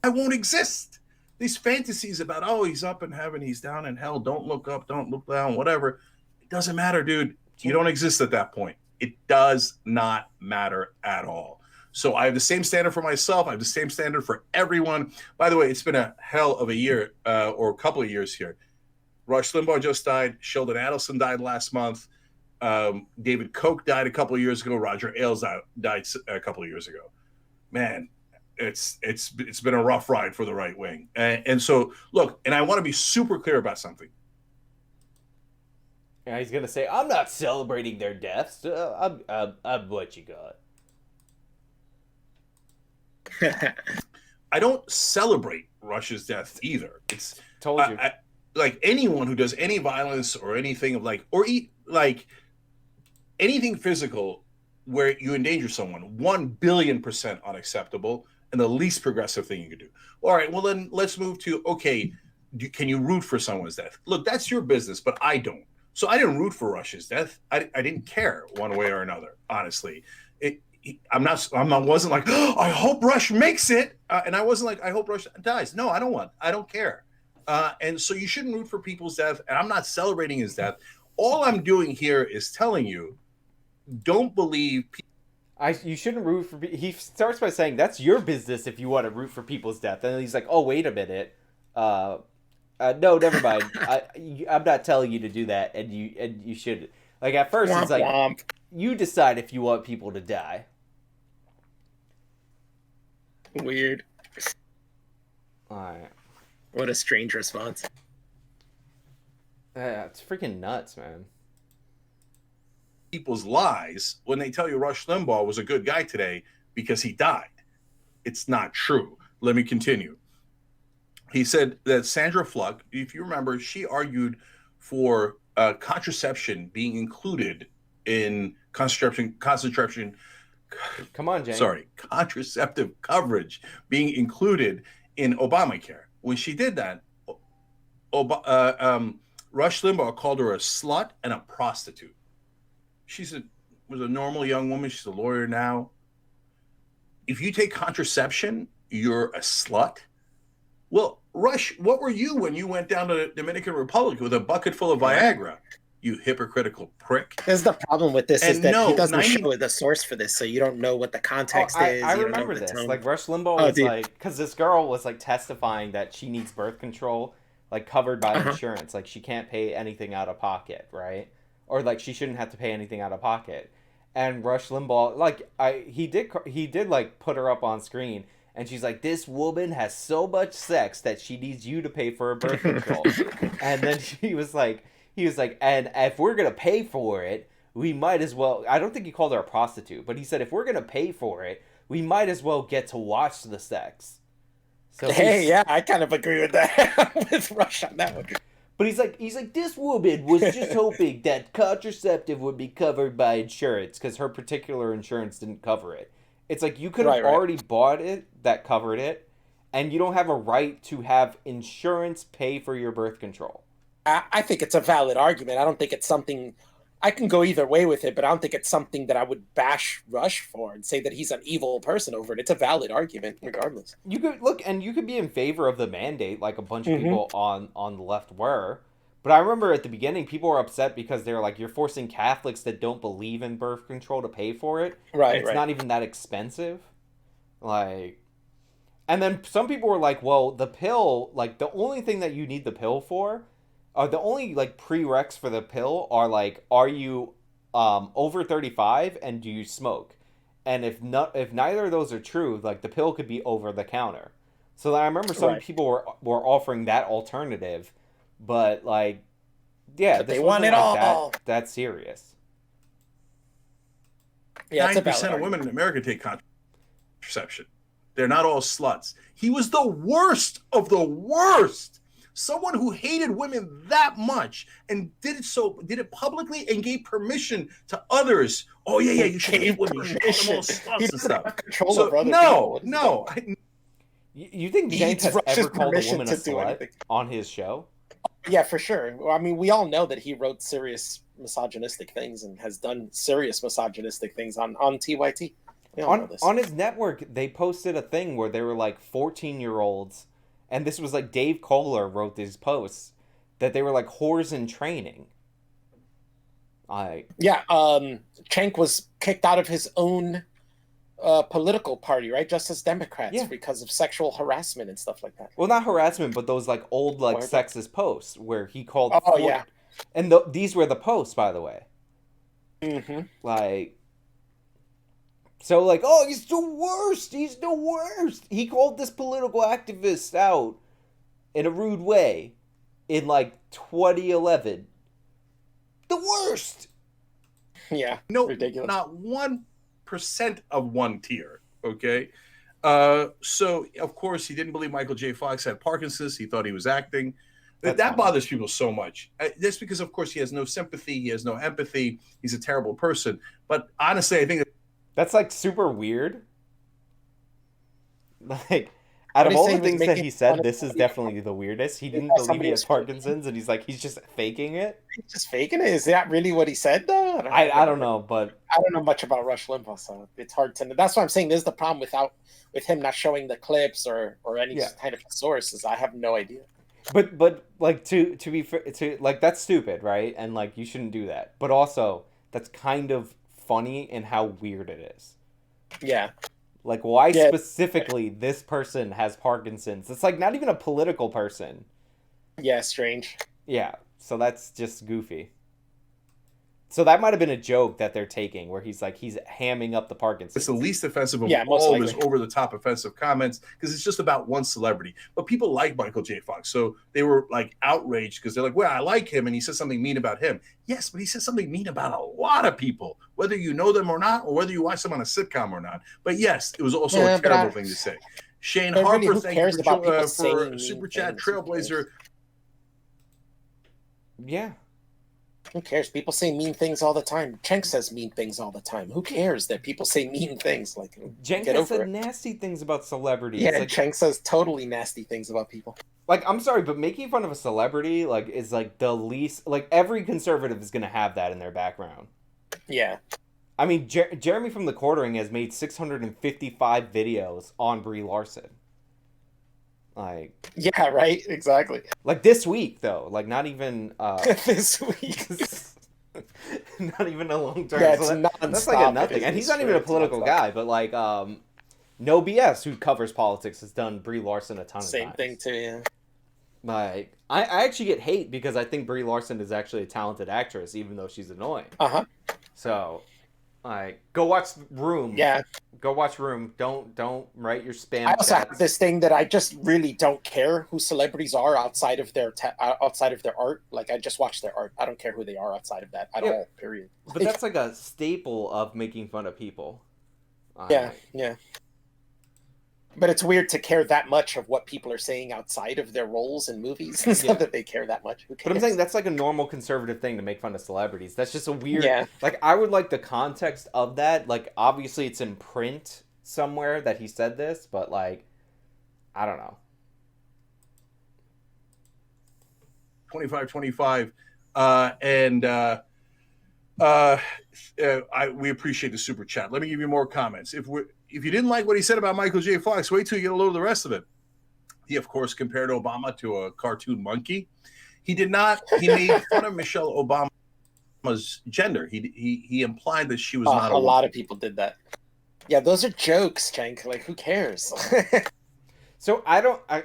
I won't exist. These fantasies about, he's up in heaven, he's down in hell, don't look up, don't look down, whatever. It doesn't matter, dude. You don't exist at that point. It does not matter at all. So I have the same standard for myself. I have the same standard for everyone. By the way, it's been a hell of a year or a couple of years here. Rush Limbaugh just died. Sheldon Adelson died last month. David Koch died a couple of years ago. Roger Ailes died a couple of years ago. Man, it's been a rough ride for the right wing. And so, look, and I want to be super clear about something. Yeah, he's gonna say, "I'm not celebrating their deaths. I'm what you got." I don't celebrate Rush's death either. It's Told you. Like anyone who does any violence or anything of like anything physical where you endanger someone, 1,000,000,000% unacceptable and the least progressive thing you could do. All right, well then let's move to, okay, can you root for someone's death? Look, that's your business, but I don't. So I didn't root for Rush's death. I didn't care one way or another, honestly. I wasn't like, oh, I hope Rush makes it. And I wasn't like, I hope Rush dies. No, I don't care. And so you shouldn't root for people's death. And I'm not celebrating his death. All I'm doing here is telling you, don't believe. You shouldn't root for. He starts by saying that's your business if you want to root for people's death, and then he's like, "Oh, wait a minute, no, never mind. I'm not telling you to do that, and you should." Like at first, it's like you decide if you want people to die. Weird. All right. What a strange response. It's freaking nuts, man. People's lies when they tell you Rush Limbaugh was a good guy today because he died. It's not true. Let me continue. He said that Sandra Fluck, if you remember, she argued for contraception being included in contraceptive coverage being included in Obamacare. When she did that, Rush Limbaugh called her a slut and a prostitute. Was a normal young woman. She's a lawyer now. If you take contraception, you're a slut. Well, Rush, what were you when you went down to the Dominican Republic with a bucket full of Viagra? You hypocritical prick. There's the problem with this is that he doesn't show the source for this, so you don't know what the context is. I remember this. Like Rush Limbaugh was like, because this girl was like testifying that she needs birth control, like covered by insurance. Like she can't pay anything out of pocket, right? Or like she shouldn't have to pay anything out of pocket. And Rush Limbaugh, like he did like put her up on screen, and she's like, "This woman has so much sex that she needs you to pay for her birth control." And then he was like, and if we're gonna pay for it, we might as well. I don't think he called her a prostitute, but he said if we're gonna pay for it, we might as well get to watch the sex. So hey, yeah, I kind of agree with that with Rush on that one. But he's like, this woman was just hoping that contraceptive would be covered by insurance because her particular insurance didn't cover it. It's like you could have already bought it that covered it, and you don't have a right to have insurance pay for your birth control. I think it's a valid argument. I don't think it's something... I can go either way with it, but I don't think it's something that I would bash Rush for and say that he's an evil person over it. It's a valid argument, regardless. You could look, and you could be in favor of the mandate, like a bunch of people on the left were. But I remember at the beginning, people were upset because they were like, "You're forcing Catholics that don't believe in birth control to pay for it. Right, it's not even that expensive." Like, and then some people were like, "Well, the pill, like the only thing that you need the pill for." The only like prereqs for the pill are like, are you over 35 and do you smoke? And if neither of those are true, like the pill could be over the counter. So I remember some people were offering that alternative, but like, yeah, but they want it like all. That's serious. Yeah, 90% of women in America take contraception. They're not all sluts. He was the worst of the worst. Someone who hated women that much and did it publicly and gave permission to others. Oh yeah, you should hate women. You should call them all sluts and stuff. No. You think Cenk has ever called a woman a slut on his show? Yeah, for sure. Well, I mean, we all know that he wrote serious misogynistic things and has done serious misogynistic things on TYT. On his network, they posted a thing where they were like 14-year-olds. And this was like Dave Kohler wrote these posts that they were like whores in training. Cenk was kicked out of his own political party, right? Justice Democrats, Yeah. because of sexual harassment and stuff like that. Well, not harassment, but those like old like Or- sexist posts where he called. Oh, yeah. And these were the posts, by the way. Mm-hmm. Like, so like, oh, he's the worst. He's the worst. He called this political activist out in a rude way in like 2011. The worst. Yeah. No, Ridiculous. not 1% of one tier. Okay. So of course he didn't believe Michael J. Fox had Parkinson's. He thought he was acting. That bothers people so much. Just because, of course, he has no sympathy, he has no empathy. He's a terrible person. But honestly, I think that's like super weird. Like, out of all the things that he said, this is definitely the weirdest. He didn't believe he has Parkinson's, and he's like, he's just faking it. He's just faking it. Is that really what he said, though? I don't know, but I don't know much about Rush Limbaugh, so it's hard to know. That's why I'm saying this is the problem with him not showing the clips or any kind of sources. I have no idea. But like to be fair, to like that's stupid, right? And like you shouldn't do that. But also that's kind of funny in how weird it is. Yeah. Like why specifically this person has Parkinson's? It's like not even a political person. Yeah, strange. Yeah. So that's just goofy. So that might have been a joke that they're taking, where he's hamming up the Parkinson's. it's the least offensive of all of his over-the-top offensive comments because it's just about one celebrity. But people like Michael J. Fox, so they were like outraged because they're like, "Well, I like him, and he says something mean about him." Yes, but he says something mean about a lot of people, whether you know them or not, or whether you watch them on a sitcom or not. But yes, it was also a terrible thing to say. Shane Harper, really, thank you for super chat, Trailblazer. Yeah. Who cares? People say mean things all the time. Cenk says mean things all the time. Who cares that people say mean things? Like, Cenk has said nasty things about celebrities. Yeah, like, Cenk says totally nasty things about people. Like, I'm sorry, but making fun of a celebrity like is like the least. Like every conservative is gonna have that in their background. Yeah. I mean, Jeremy from The Quartering has made 655 videos on Brie Larson. Like, yeah, right, exactly. Like this week, though, like not even this week, not even a long term. Yeah, so that's like a nothing, and he's not even a political guy. But like, No BS, who covers politics, has done Brie Larson a ton of times. Same thing too, yeah. Like, I actually get hate because I think Brie Larson is actually a talented actress, even though she's annoying. So, like, go watch Room. Yeah. Go watch Room. Don't write your spam. I also have this thing that I just really don't care who celebrities are outside of their art. Like, I just watch their art. I don't care who they are outside of that at all. Period. But that's like a staple of making fun of people. Yeah. But it's weird to care that much of what people are saying outside of their roles in movies. It's not that they care that much. Who cares? But I'm saying that's like a normal conservative thing to make fun of celebrities. That's just a weird... Yeah. Like, I would like the context of that. Like, obviously it's in print somewhere that he said this, but, like, I don't know. 2525. We appreciate the super chat. Let me give you more comments. If you didn't like what he said about Michael J. Fox, wait till you get a load of the rest of it. He, of course, compared Obama to a cartoon monkey. He did not. He made fun of Michelle Obama's gender. He implied that she was not a lot of people did that. Yeah, those are jokes, Cenk. Like, who cares? So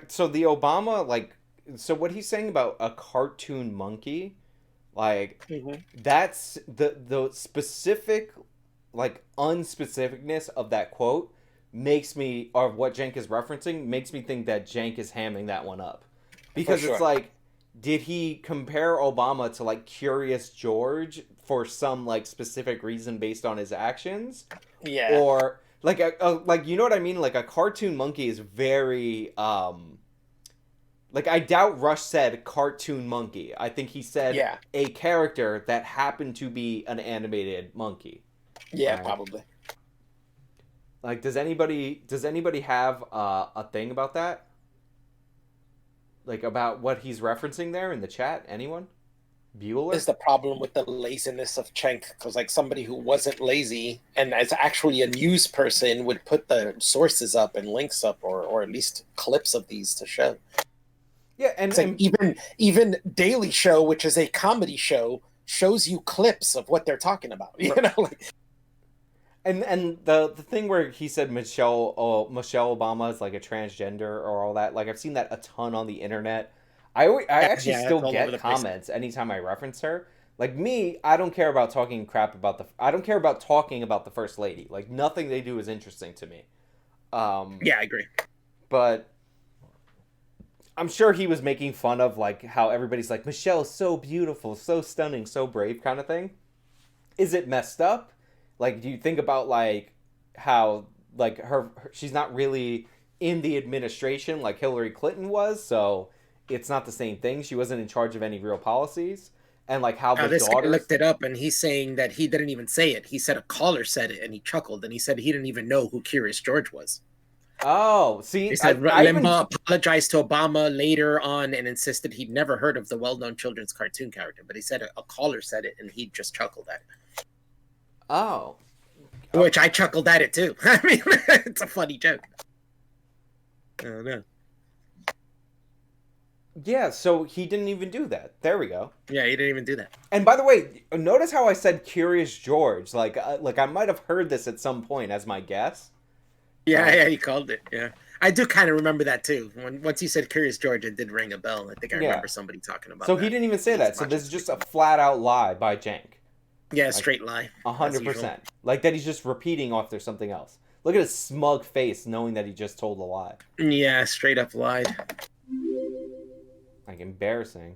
so the Obama, like, so what he's saying about a cartoon monkey, like, that's the specific, like, unspecificness of that quote makes me, or what Cenk is referencing, makes me think that Cenk is hamming that one up. Because it's like, did he compare Obama to, like, Curious George for some, like, specific reason based on his actions? Yeah. Or, like, like, you know what I mean? Like, a cartoon monkey is very, like, I doubt Rush said cartoon monkey. I think he said a character that happened to be an animated monkey. Yeah, probably. Like, does anybody have a thing about that? Like, about what he's referencing there in the chat? Anyone? Bueller? Is the problem with the laziness of Cenk, because, like, somebody who wasn't lazy and is actually a news person would put the sources up and links up, or at least clips of these to show. Yeah, and even Daily Show, which is a comedy show, shows you clips of what they're talking about. You know, like, And the thing where he said Michelle Obama is like a transgender or all that, like I've seen that a ton on the internet. I actually Yeah, it's still all over get the place. comments anytime I reference her. Like me, I don't care about talking crap about I don't care about talking about the first lady. Like nothing they do is interesting to me. Yeah, I agree. But I'm sure he was making fun of like how everybody's like Michelle's so beautiful, so stunning, so brave kind of thing. Is it messed up? Like, do you think about like how like she's not really in the administration like Hillary Clinton was, so it's not the same thing. She wasn't in charge of any real policies, and like how Now, the this guy daughters. looked it up, and he's saying that he didn't even say it. He said a caller said it, and he chuckled, and he said he didn't even know who Curious George was. Oh, see, He said I even Limbaugh apologized to Obama later on and insisted he'd never heard of the well-known children's cartoon character, but he said a caller said it, and he just chuckled at it. oh Which I chuckled at it too. I mean, it's a funny joke. I don't know. yeah. So he didn't even do that. There we go. Yeah, he didn't even do that. And by the way, notice how I said Curious George. Like I might have heard this at some point as my guess. Yeah, he called it. Yeah, I do kind of remember that too. Once you said Curious George, it did ring a bell. I think I remember somebody talking about. So that. he didn't even say that. So this is just a flat out lie by Cenk. Yeah, like, straight lie. 100%. Like that he's just repeating off there's something else. Look at his smug face knowing that he just told a lie. Yeah, straight up lied. Like embarrassing.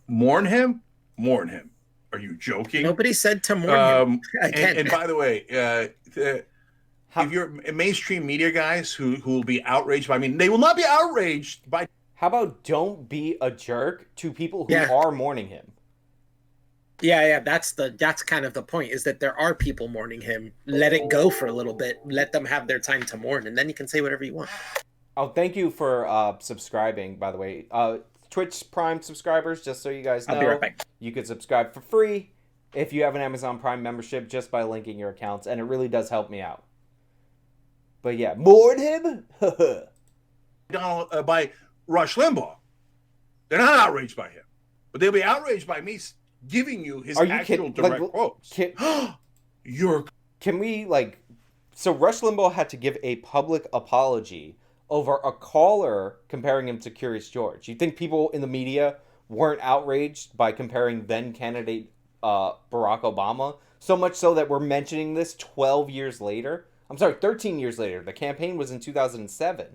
Mourn him? Mourn him. Are you joking? Nobody said to mourn him. And by the way, if you're mainstream media guys who will be outraged by, I mean, they will not be outraged by. How about don't be a jerk to people who are mourning him? Yeah, that's kind of the point, is that there are people mourning him. Let it go for a little bit. Let them have their time to mourn, and then you can say whatever you want. Oh, thank you for subscribing, by the way. Twitch Prime subscribers, just so you guys know, I'll be right back. You could subscribe for free if you have an Amazon Prime membership just by linking your accounts, and it really does help me out. But yeah, mourn him? By Rush Limbaugh. They're not outraged by him, but they'll be outraged by me giving you his actual direct quotes. Can we, like... So Rush Limbaugh had to give a public apology over a caller comparing him to Curious George. You think people in the media weren't outraged by comparing then candidate Barack Obama? So much so that we're mentioning this 12 years later. I'm sorry, 13 years later. The campaign was in 2007.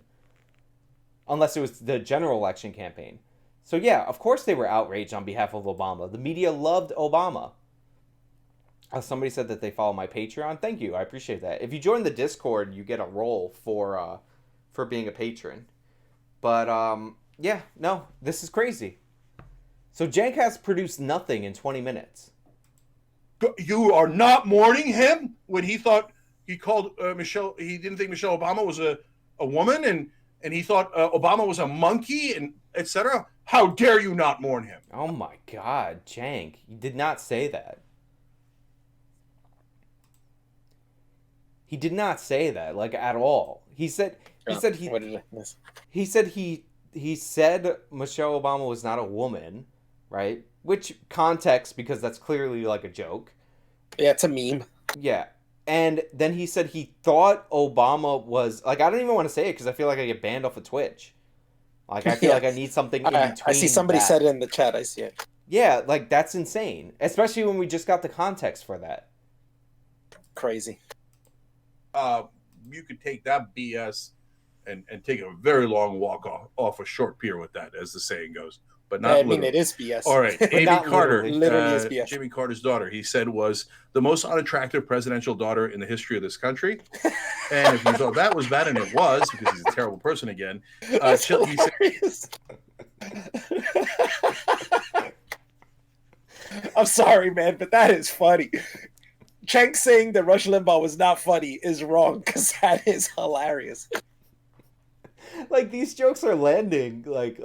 Unless it was the general election campaign. So yeah, of course they were outraged on behalf of Obama. The media loved Obama. Somebody said that they follow my Patreon. Thank you, I appreciate that. If you join the Discord, you get a role for being a patron. But yeah, no, this is crazy. So Cenk has produced nothing in 20 minutes. You are not mourning him when he thought he called Michelle. He didn't think Michelle Obama was a woman, and he thought Obama was a monkey, and etc. How dare you not mourn him? Oh my God, Cenk, you did not say that. He did not say that, like, at all. He said Michelle Obama was not a woman, right? Which context, because that's clearly like a joke. Yeah, it's a meme. Yeah. And then he said he thought Obama was, like, I don't even want to say it because I feel like I get banned off of Twitch. Like, I feel like I need something in between. I see somebody said it in the chat. I see it. Yeah, like, that's insane. Especially when we just got the context for that. Crazy. You could take that BS and take a very long walk off a short pier with that, as the saying goes. But not literally. It is BS. All right, Amy Carter, literally is BS. Jimmy Carter's daughter, he said, was the most unattractive presidential daughter in the history of this country. And if you thought that was bad, and it was, because he's a terrible person again, he said, I'm sorry, man, but that is funny. Cenk saying that Rush Limbaugh was not funny is wrong, because that is hilarious. Like, these jokes are landing, like,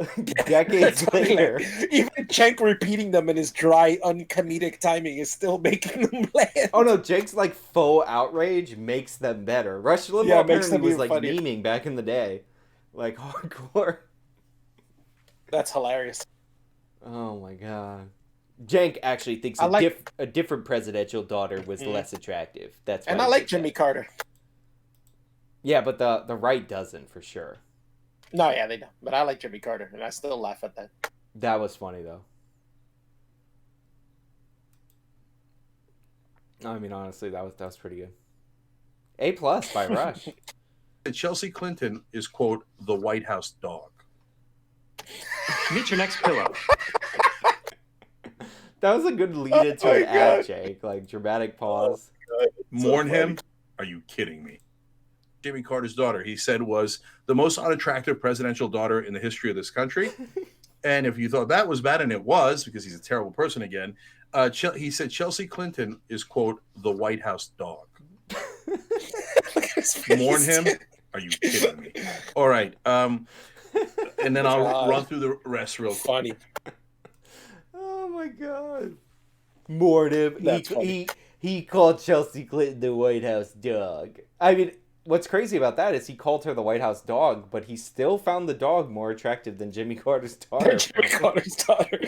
decades later. Even Cenk repeating them in his dry, uncomedic timing is still making them land. Oh, no, Cenk's, like, faux outrage makes them better. Rush Limbaugh apparently was, like, funny. memeing back in the day. Like, hardcore. That's hilarious. Oh, my God. Cenk actually thinks I a different presidential daughter was less attractive. That's why and I he like thinks Jimmy that. Carter. Yeah, but the right doesn't for sure. No, yeah, they don't. But I like Jimmy Carter, and I still laugh at that. That was funny though. I mean, honestly, that was pretty good. A+ by Rush. Chelsea Clinton is, quote, the White House dog. Meet your next pillow. That was a good lead into an ad, Jake. Like dramatic pause. Mourn him? Are you kidding me? Jimmy Carter's daughter, he said, was the most unattractive presidential daughter in the history of this country. And if you thought that was bad, and it was, because he's a terrible person again, he said Chelsea Clinton is, quote, the White House dog. Mourn him? Are you kidding me? All right. And then I'll run through the rest real quick. Funny. Oh my god. Mourn him. That's funny. He called Chelsea Clinton the White House dog. I mean, what's crazy about that is he called her the White House dog, but he still found the dog more attractive than Jimmy Carter's daughter. Jimmy Carter's daughter.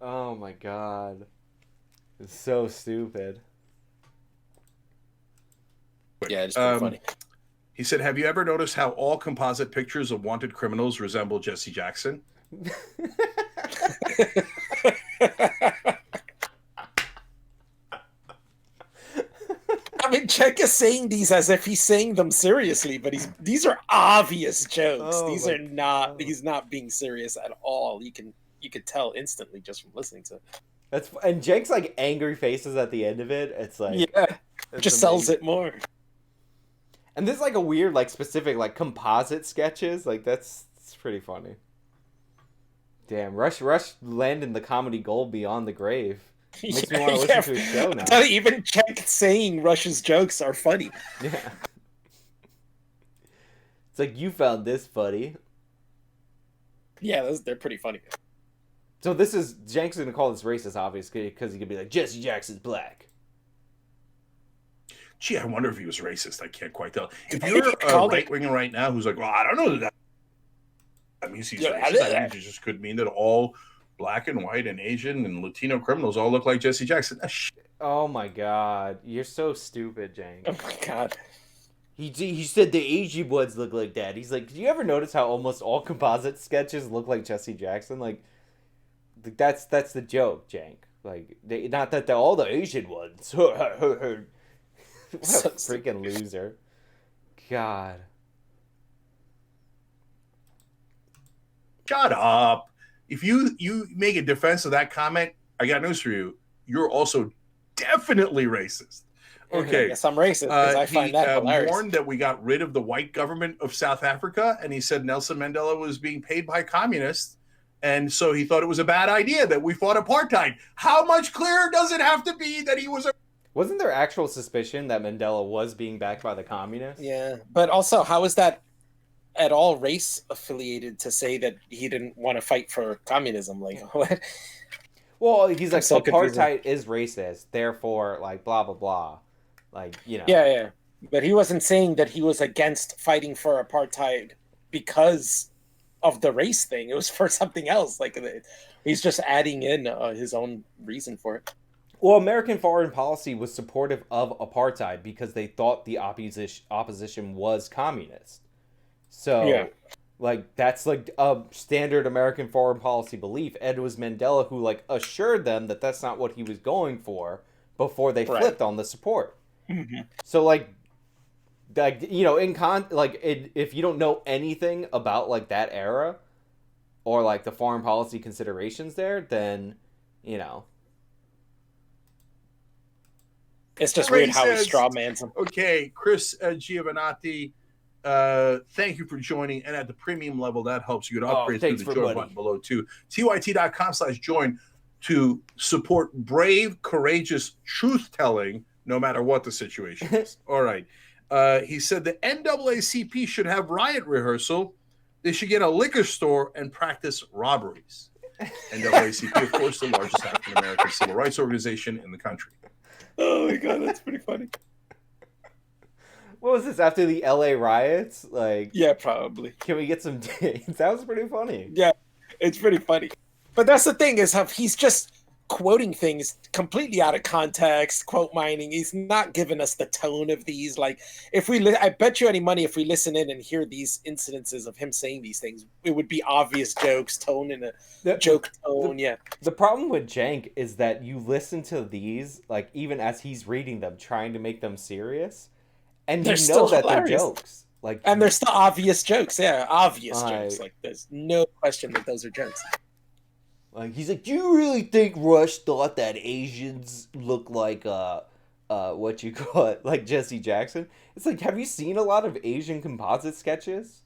Oh my god. It's so stupid. Yeah, it's pretty funny. He said, have you ever noticed how all composite pictures of wanted criminals resemble Jesse Jackson? I mean, Cenk is saying these as if he's saying them seriously, but these are obvious jokes. Oh These my are not. God. He's not being serious at all. You could tell instantly just from listening to it. And Jake's like angry faces at the end of it. It's like Yeah, it's just sells amazing. it more. And this is like a weird, like specific, like composite sketches. Like it's pretty funny. Damn, Rush landing the comedy gold beyond the grave. Makes me want to listen to his show now. Not even Cenk saying Rush's jokes are funny. Yeah. It's like, you found this funny. Yeah, they're pretty funny. So this is, Cenk's gonna call this racist, obviously, because he could be like, Jesse Jackson's black. Gee, I wonder if he was racist. I can't quite tell. If you're a right-winger right now who's like, well, I don't know that means he's racist. I think it just could mean that all black and white and Asian and Latino criminals all look like Jesse Jackson. Oh my god. You're so stupid, Cenk. Oh my god. He said the Asian ones look like that. He's like, did you ever notice how almost all composite sketches look like Jesse Jackson? Like, that's the joke, Cenk. Like, not that they're all the Asian ones. What a freaking loser. God. Shut up. If you make a defense of that comment, I got news for you. You're also definitely racist. Okay. Yes, I'm racist because I find that hilarious. He warned that we got rid of the white government of South Africa, and he said Nelson Mandela was being paid by communists, and so he thought it was a bad idea that we fought apartheid. How much clearer does it have to be that he was a... Wasn't there actual suspicion that Mandela was being backed by the communists? Yeah, but also, how is that at all race affiliated to say that he didn't want to fight for communism? Like, what? Well, he's like, so apartheid is racist, therefore, like, blah, blah, blah. Like, you know. Yeah. But he wasn't saying that he was against fighting for apartheid because of the race thing. It was for something else. Like, he's just adding in his own reason for it. Well, American foreign policy was supportive of apartheid because they thought the opposition was communist. So, yeah. Like, that's like a standard American foreign policy belief. And it was Mandela who, like, assured them that that's not what he was going for before they flipped on the support. Mm-hmm. So, like, you know, if you don't know anything about, like, that era or, like, the foreign policy considerations there, then, you know. It's just weird how he straw mans him. Okay, Chris Giovanatti, thank you for joining. And at the premium level, that helps you to upgrade through the join button below too. tyt.com/join to support brave, courageous truth-telling, no matter what the situation is. All right. He said the NAACP should have riot rehearsal. They should get a liquor store and practice robberies. NAACP, of course, the largest African-American civil rights organization in the country. Oh my god, that's pretty funny. What was this after the LA riots? Like, Yeah, probably. can we get some dates? That was pretty funny. Yeah, it's pretty funny. But that's the thing is how he's just quoting things completely out of context, quote mining. He's not giving us the tone of these. Like, if we, I bet you any money, if we listen in and hear these incidences of him saying these things, it would be obvious jokes, tone in a joke tone. Yeah. The problem with Cenk is that you listen to these, like, even as he's reading them, trying to make them serious, and They're you know still that hilarious. they're jokes. Like, And they're still obvious jokes. Yeah, obvious jokes. Like, there's no question that those are jokes. Like, he's like, do you really think Rush thought that Asians look like what you call it, like Jesse Jackson? It's like, have you seen a lot of Asian composite sketches?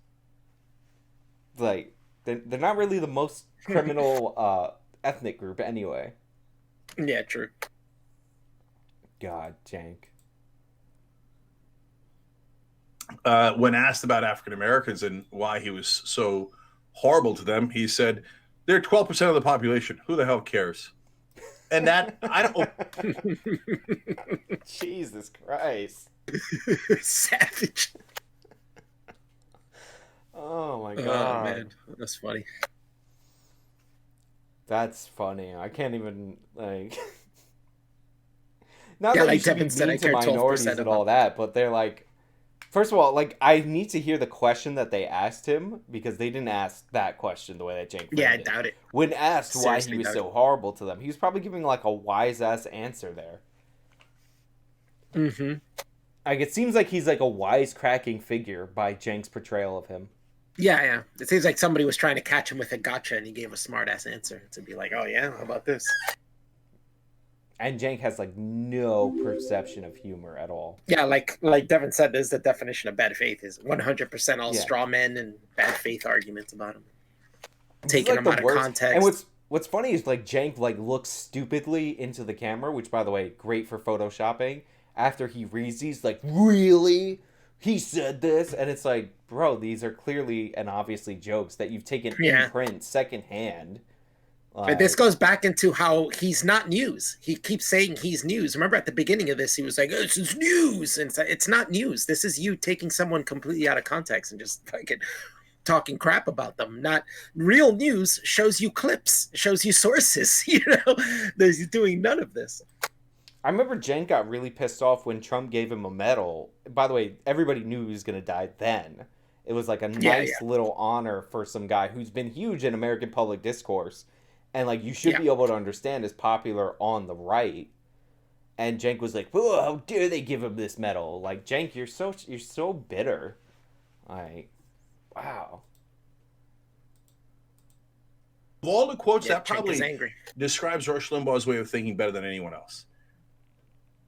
Like, they're not really the most criminal ethnic group anyway. Yeah, true. God, Cenk. When asked about African Americans and why he was so horrible to them, he said, "They're 12% of the population. Who the hell cares?" And that, I don't. Jesus Christ. Savage. Oh my Oh, God. man. That's funny. That's funny. I can't even, like. Not Yeah, that like you should Devin be said, I mean to care minorities 12% and all that, but they're like. First of all, like, I need to hear the question that they asked him, because they didn't ask that question the way that Cenk framed Yeah, I it. doubt it. When asked why Seriously he was doubt so it. horrible to them, he was probably giving, like, a wise-ass answer there. Mm-hmm. Like, it seems like he's, like, a wisecracking figure by Cenk's portrayal of him. Yeah, yeah. It seems like somebody was trying to catch him with a gotcha, and he gave a smart-ass answer to be like, oh, yeah, how about this? And Cenk has, like, no perception of humor at all. Yeah, like Devin said, this is the definition of bad faith, is 100% all Yeah. straw men and bad faith arguments about him. This is, Taking like, them the out of worst. context. And what's funny is, like, Cenk, like, looks stupidly into the camera, which, by the way, great for photoshopping. After he reads these, like, really? He said this? And it's like, bro, these are clearly and obviously jokes that you've taken in print secondhand. But this goes back into how he's not news. He keeps saying he's news. Remember at the beginning of this, he was like, oh, "This is news," and it's not news. This is you taking someone completely out of context and just fucking talking crap about them. Not real news. Shows you clips, shows you sources. You know, he's doing none of this. I remember Cenk got really pissed off when Trump gave him a medal. By the way, everybody knew he was going to die then. It was like a nice little honor for some guy who's been huge in American public discourse. And, like, you should be able to understand is popular on the right. And Cenk was like, "Whoa, how dare they give him this medal?" Like, Cenk, you're so bitter. Like, wow. Of all the quotes, that Cenk probably is angry. describes Rush Limbaugh's way of thinking better than anyone else.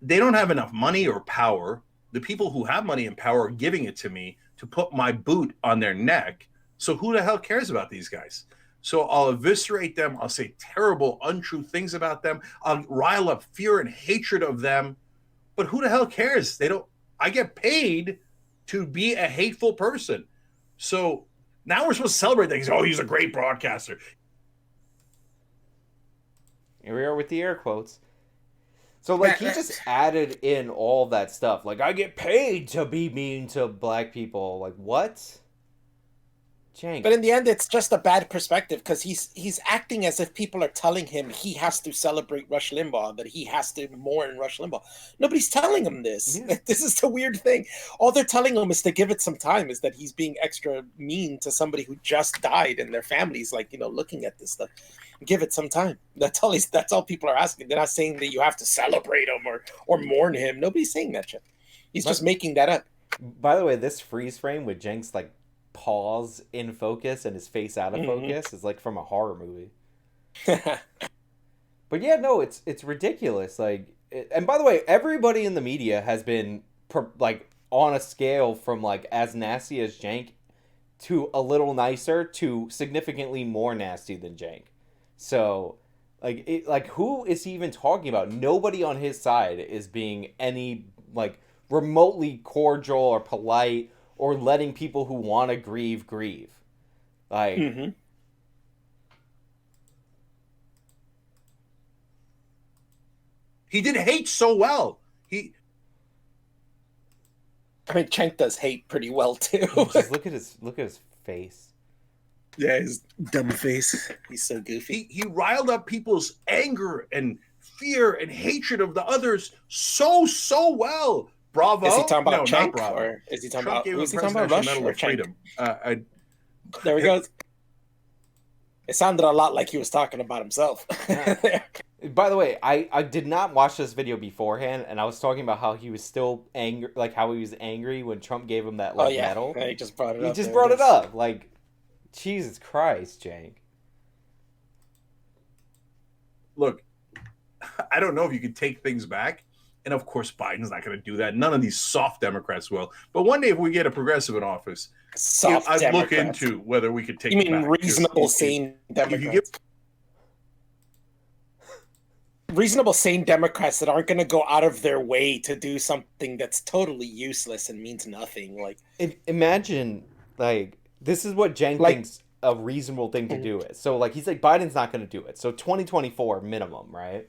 They don't have enough money or power. The people who have money and power are giving it to me to put my boot on their neck. So who the hell cares about these guys? So I'll eviscerate them. I'll say terrible, untrue things about them. I'll rile up fear and hatred of them. But who the hell cares? They don't. I get paid to be a hateful person. So now we're supposed to celebrate things. Oh, he's a great broadcaster. Here we are with the air quotes. So, like, he just added in all that stuff. Like, I get paid to be mean to black people. Like, what? Cenk. But in the end, it's just a bad perspective because he's acting as if people are telling him he has to celebrate Rush Limbaugh, that he has to mourn Rush Limbaugh. Nobody's telling him this. Yeah. This is the weird thing. All they're telling him is to give it some time, is that he's being extra mean to somebody who just died and their families, like, you know, looking at this stuff. Give it some time. That's all people are asking. They're not saying that you have to celebrate him or mourn him. Nobody's saying that shit. He's just making that up. By the way, this freeze frame with Cenk's, like, pause in focus and his face out of focus is like from a horror movie. But yeah, no, it's ridiculous. Like, and by the way, everybody in the media has been like on a scale from like as nasty as Cenk to a little nicer to significantly more nasty than Cenk. So, like who is he even talking about? Nobody on his side is being any like remotely cordial or polite or letting people who want to grieve. Like, he did hate so well. I mean, Cenk does hate pretty well too. Just look at his face. Yeah, his dumb face. He's so goofy. He riled up people's anger and fear and hatred of the others so well. Bravo. Is he talking about no, Cenk, not Bravo. or is he talking Trump about? gave Who's he him talking about? Presidential Rush Medal or of Cenk? Freedom. There we go. It sounded a lot like he was talking about himself. By the way, I did not watch this video beforehand, and I was talking about how he was still angry, like how he was angry when Trump gave him that medal. Yeah, he just brought it up. He just brought it up. Like, Jesus Christ, Cenk. Look, I don't know if you could take things back. And of course, Biden's not going to do that. None of these soft Democrats will. But one day, if we get a progressive in office, I'd look into whether we could take You it mean back. reasonable, sane Democrats? Give... Reasonable, sane Democrats that aren't going to go out of their way to do something that's totally useless and means nothing. Like, imagine, like, this is what Cenk thinks a reasonable thing to do is. So, like, he's like, Biden's not going to do it. So 2024 minimum, right?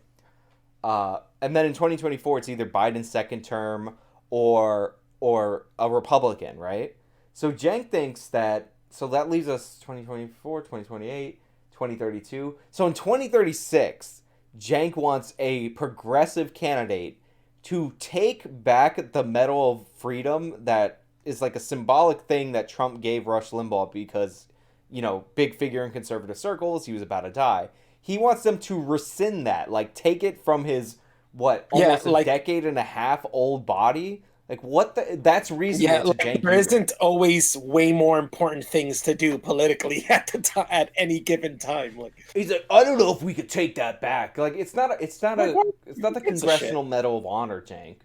And then in 2024, it's either Biden's second term or a Republican, right? So Cenk thinks that, so that leaves us 2024, 2028, 2032. So in 2036, Cenk wants a progressive candidate to take back the Medal of Freedom that is like a symbolic thing that Trump gave Rush Limbaugh because, you know, big figure in conservative circles, he was about to die. He wants them to rescind that, like take it from his almost a decade and a half old body. Like what that's reasonable to Cenk. There isn't always way more important things to do politically at any given time. Like he's like, I don't know if we could take that back. Like it's not the Congressional Medal of Honor, Cenk.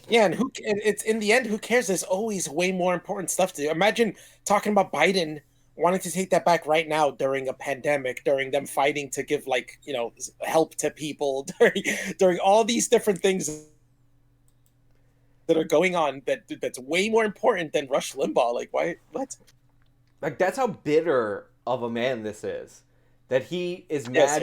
Yeah, and it's in the end, who cares? There's always way more important stuff to do. Imagine talking about Biden wanting to take that back right now during a pandemic, during them fighting to give help to people, during all these different things that are going on that's way more important than Rush Limbaugh. Like, why? What? Like, that's how bitter of a man this is. That he is mad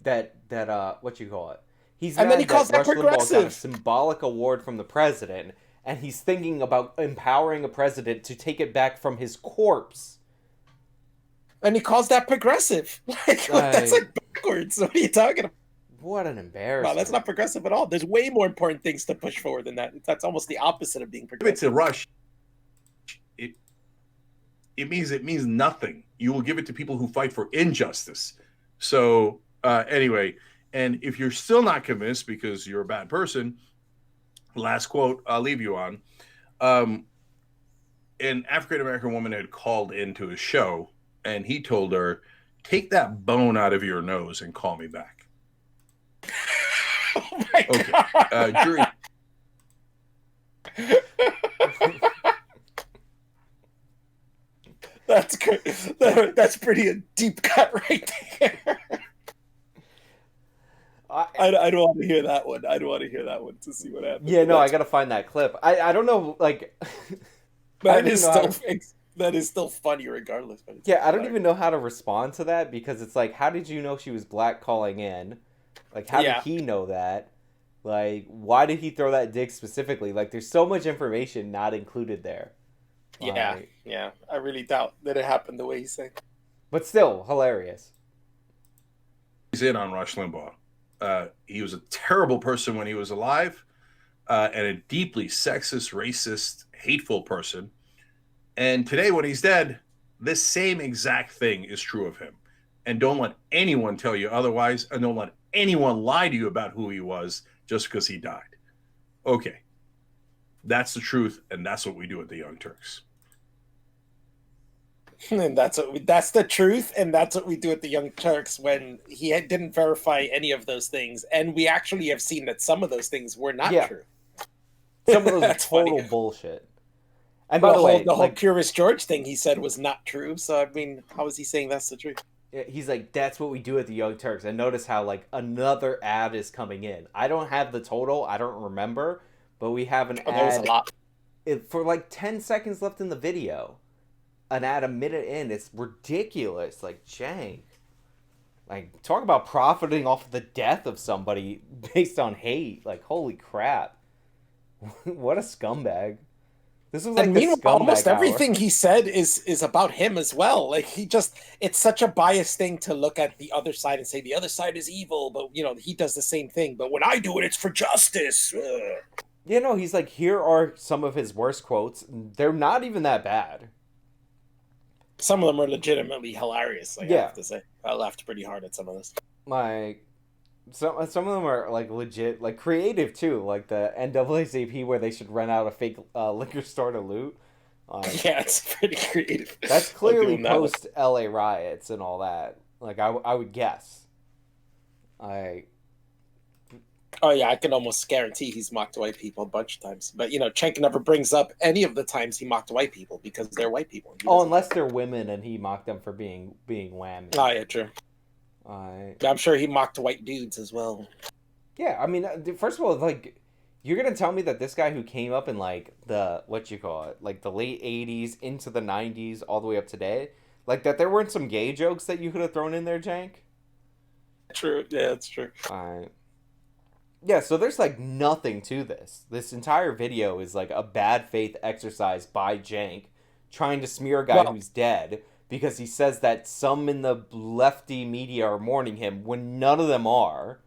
that what you call it? He's mad then he calls that Rush progressive. Limbaugh got a symbolic award from the president, and he's thinking about empowering a president to take it back from his corpse. And he calls that progressive. That's like backwards. What are you talking about? What an embarrassment. Wow, that's not progressive at all. There's way more important things to push forward than that. That's almost the opposite of being progressive. Give it to Rush. It means nothing. You will give it to people who fight for injustice. So anyway, and if you're still not convinced because you're a bad person, last quote I'll leave you on. An African-American woman had called into his show, and he told her, "Take that bone out of your nose and call me back." Oh my God. Jury. That's good. That's pretty a deep cut right there. I don't want to hear that one. I don't want to hear that one to see what happens. Yeah, no, I gotta find that clip. I don't know, like that is still funny regardless. But yeah, I don't even know how to respond to that because it's like, how did you know she was black calling in? Like, how did he know that? Like, why did he throw that dig specifically? Like, there's so much information not included there. Yeah. I really doubt that it happened the way he's saying. But still, hilarious. He's in on Rush Limbaugh. He was a terrible person when he was alive, and a deeply sexist, racist, hateful person. And today, when he's dead, this same exact thing is true of him. And don't let anyone tell you otherwise, and don't let anyone lie to you about who he was just because he died. Okay. That's the truth, and that's what we do at the Young Turks. And that's the truth, and that's what we do at the Young Turks when he didn't verify any of those things, and we actually have seen that some of those things were not true. Some of those are total bullshit. And by the way, the whole Curious George thing he said was not true. So I mean, how is he saying that's the truth? He's like, that's what we do at the Young Turks. And notice how like another ad is coming in. I don't have the total. I don't remember, but we have an ad. There's a lot. For like 10 seconds left in the video. An ad a minute in. It's ridiculous. Like, Cenk. Like, talk about profiting off the death of somebody based on hate. Like, holy crap. What a scumbag. This was like And the meanwhile, scumbag almost hour. everything he said is about him as well. Like it's such a biased thing to look at the other side and say the other side is evil, but he does the same thing. But when I do it, it's for justice. Ugh. Yeah, no, he's like, here are some of his worst quotes. They're not even that bad. Some of them are legitimately hilarious. Like, I Yeah. have to say, I laughed pretty hard at some of this. Like, some of them are like legit, like creative too. Like the NAACP where they should rent out a fake liquor store to loot. Yeah, it's pretty creative. That's clearly Doing that one. post LA riots and all that. Like I would guess. Oh yeah, I can almost guarantee he's mocked white people a bunch of times. But Cenk never brings up any of the times he mocked white people because they're white people. Unless they're women and he mocked them for being whammy. Oh yeah, true. I'm sure he mocked white dudes as well. Yeah, I mean, first of all, like, you're gonna tell me that this guy who came up in like the like the late '80s into the '90s, all the way up today, like that there weren't some gay jokes that you could have thrown in there, Cenk? True. Yeah, that's true. Yeah, so there's like nothing to this. This entire video is like a bad faith exercise by Cenk trying to smear a guy who's dead because he says that some in the lefty media are mourning him when none of them are.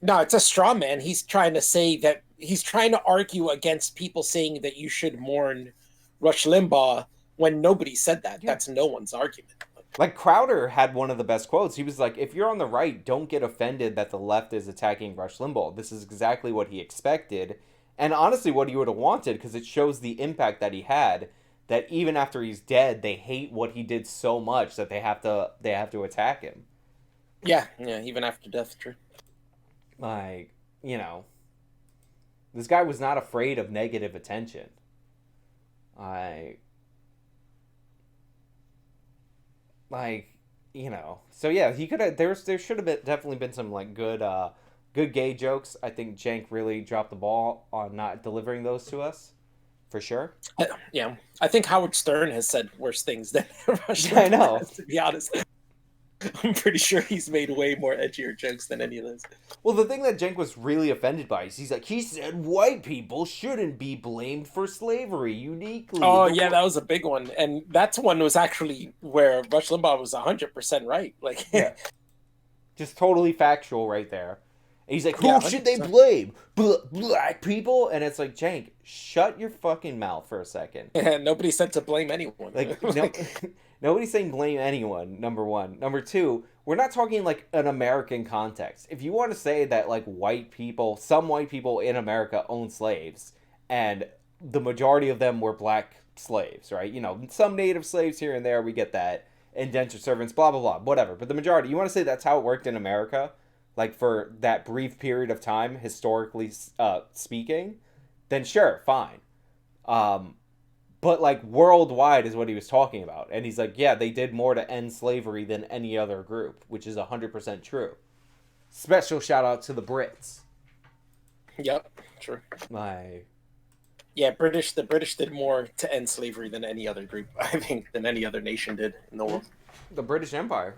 No, it's a straw man. He's trying to say that he's trying to argue against people saying that you should mourn Rush Limbaugh when nobody said that. Yeah. That's no one's argument. Like, Crowder had one of the best quotes. He was like, if you're on the right, don't get offended that the left is attacking Rush Limbaugh. This is exactly what he expected. And honestly, what he would have wanted, because it shows the impact that he had, that even after he's dead, they hate what he did so much that they have to attack him. Yeah, even after death, true. Like, this guy was not afraid of negative attention. So yeah, he could have. There should have definitely been some like good gay jokes. I think Cenk really dropped the ball on not delivering those to us, for sure. Yeah, I think Howard Stern has said worse things than Rush I know. has, to be honest. I'm pretty sure he's made way more edgier jokes than any of those. Well, the thing that Cenk was really offended by is he said white people shouldn't be blamed for slavery uniquely. Oh, yeah, that was a big one. And that one was actually where Rush Limbaugh was 100% right. Like, yeah. Just totally factual right there. And he's like, who should they blame? Black people? And it's like, Cenk, shut your fucking mouth for a second. Yeah, nobody said to blame anyone. Nobody's saying blame anyone, number one. Number two, we're not talking like an American context. If you want to say that like some white people in America own slaves, and the majority of them were black slaves, right? Some native slaves here and there, we get that. Indentured servants, blah, blah, blah, whatever. But the majority, you want to say that's how it worked in America? Like for that brief period of time, historically speaking? Then sure, fine. But, like, worldwide is what he was talking about. And he's like, yeah, they did more to end slavery than any other group, which is 100% true. Special shout out to the Brits. Yep, true. Yeah, the British did more to end slavery than any other group, I think, than any other nation did in the world. The British Empire.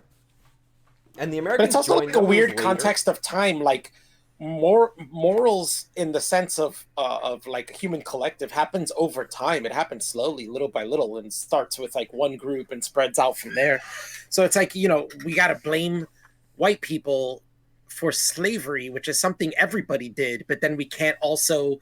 And the Americans. But it's also like a weird context of time, like, morals in the sense of like human collective happens over time. It happens slowly, little by little, and starts with like one group and spreads out from there. So it's like, we got to blame white people for slavery, which is something everybody did, but then we can't also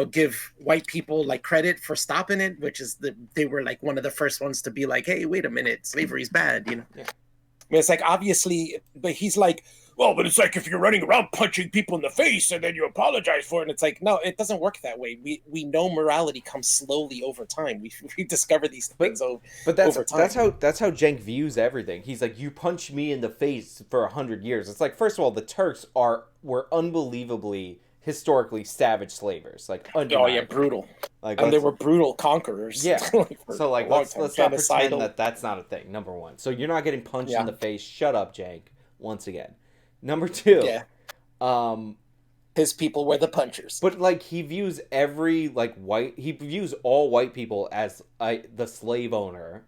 give white people like credit for stopping it, which is they were like one of the first ones to be like, hey, wait a minute, slavery's bad. Yeah. I mean, it's like, obviously, but he's like, well, but it's like if you're running around punching people in the face and then you apologize for it. And it's like, no, it doesn't work that way. We know morality comes slowly over time. We discover these things over time. That's how Cenk views everything. He's like, you punch me in the face for 100 years. It's like, first of all, the Turks were unbelievably historically savage slavers. Like, undeniable. Oh yeah, brutal. And they were brutal conquerors. Yeah. So like, let's not pretend that that's not a thing. Number one. So you're not getting punched in the face. Shut up, Cenk. Once again. Number two. Yeah. His people were the punchers. But like, he views he views all white people as the slave owner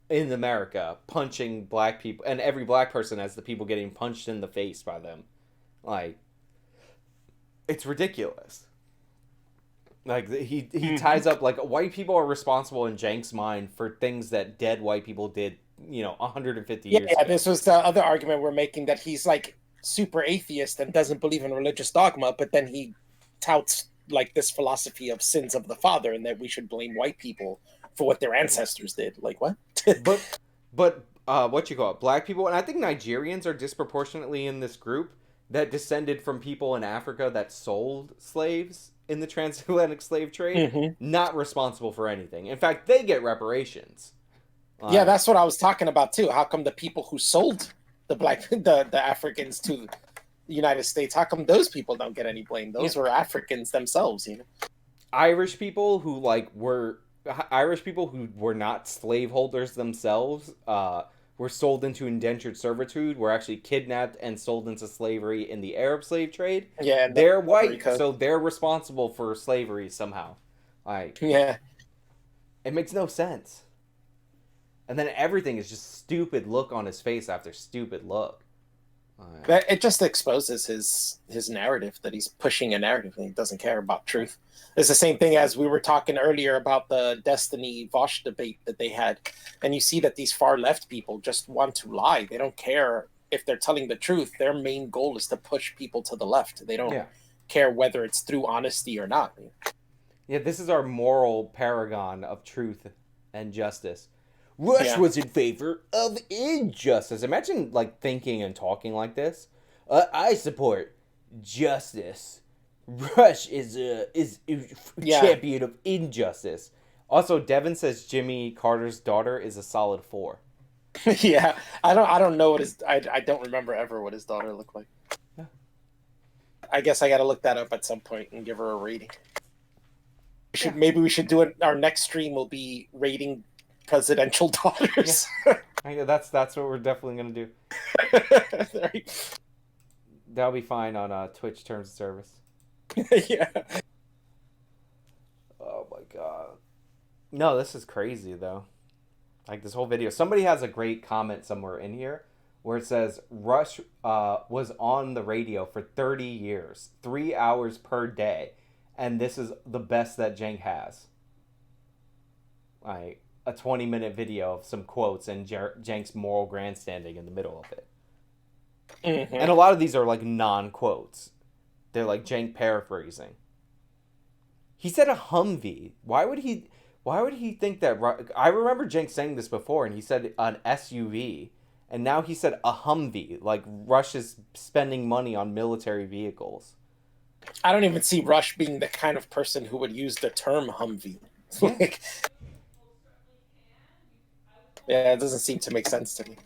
in America punching black people, and every black person as the people getting punched in the face by them. Like, it's ridiculous. Like he ties up like white people are responsible in Cenk's mind for things that dead white people did, 150 years Yeah, ago. this was the other argument we're making, that he's like super atheist and doesn't believe in religious dogma, but then he touts like this philosophy of sins of the father and that we should blame white people for what their ancestors did. Like what? But what you call it, black people, and I think Nigerians are disproportionately in this group that descended from people in Africa that sold slaves in the transatlantic slave trade, not responsible for anything. In fact, they get reparations. Yeah, that's what I was talking about too. How come the people who sold the Africans to the United States, how come those people don't get any blame? Those were Africans themselves, Irish people who were not slaveholders themselves, were sold into indentured servitude, were actually kidnapped and sold into slavery in the Arab slave trade. Yeah, they're white, so they're responsible for slavery somehow. Yeah, it makes no sense. And then everything is just stupid look on his face after stupid look. It just exposes his narrative, that he's pushing a narrative and he doesn't care about truth. It's the same thing as we were talking earlier about the Destiny Vosh debate that they had. And you see that these far left people just want to lie. They don't care if they're telling the truth. Their main goal is to push people to the left. They don't care whether it's through honesty or not. Yeah, this is our moral paragon of truth and justice. Rush was in favor of injustice. Imagine thinking and talking like this. I support justice. Rush is champion of injustice. Also, Devin says Jimmy Carter's daughter is a solid 4. Yeah, I don't know what I don't remember ever what his daughter looked like. Yeah. I guess I got to look that up at some point and give her a rating. Maybe we should do it. Our next stream will be rating presidential daughters. Yeah. That's what we're definitely gonna do. That'll be fine on Twitch terms of service. Yeah. Oh my god. No, this is crazy though. This whole video. Somebody has a great comment somewhere in here where it says Rush was on the radio for 30 years, 3 hours per day, and this is the best that Cenk has. A 20-minute video of some quotes and Cenk's moral grandstanding in the middle of it. And a lot of these are non-quotes. They're Cenk paraphrasing. He said a Humvee. Why would he think that? I remember Cenk saying this before, and he said an SUV, and now he said a Humvee. Rush is spending money on military vehicles. I don't even see Rush being the kind of person who would use the term Humvee. Yeah, it doesn't seem to make sense to me.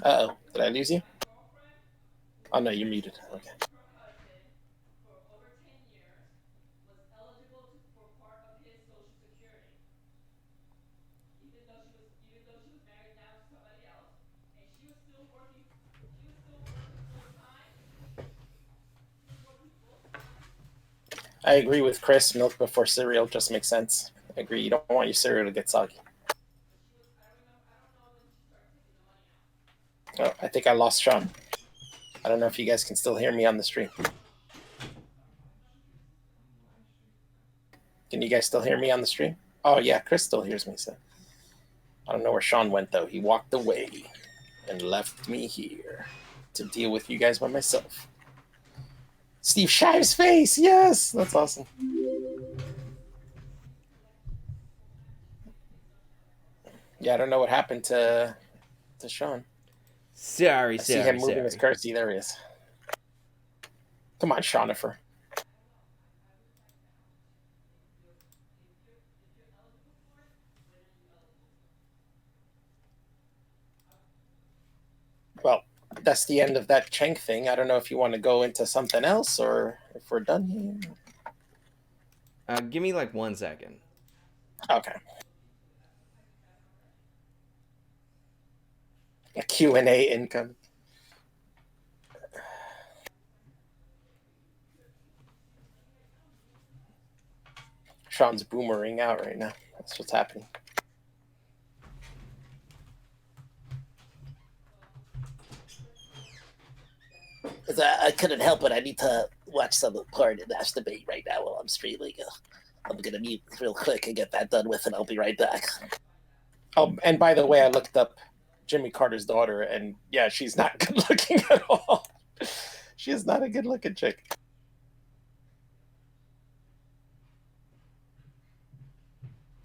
Uh-oh. Did I lose you? Oh, no, you're muted. Okay. I agree with Chris. Milk before cereal just makes sense. I agree. You don't want your cereal to get soggy. Oh, I think I lost Sean. I don't know if you guys can still hear me on the stream. Can you guys still hear me on the stream? Oh, yeah, Chris still hears me. So I don't know where Sean went, though. He walked away and left me here to deal with you guys by myself. Steve Shive's face. Yes, that's awesome. Yeah, I don't know what happened to Sean. Sorry. See him moving his cursor. There he is. Come on, Shawnifer. Well, that's the end of that Cenk thing. I don't know if you want to go into something else or if we're done here. Give me 1 second. Okay. A Q&A income. Sean's boomering out right now. That's what's happening. I couldn't help it. I need to watch some porn and masturbate right now while I'm streaming. I'm gonna mute real quick and get that done with, and I'll be right back. Oh, and by the way, I looked up Jimmy Carter's daughter, and yeah, she's not good looking at all. She is not a good looking chick.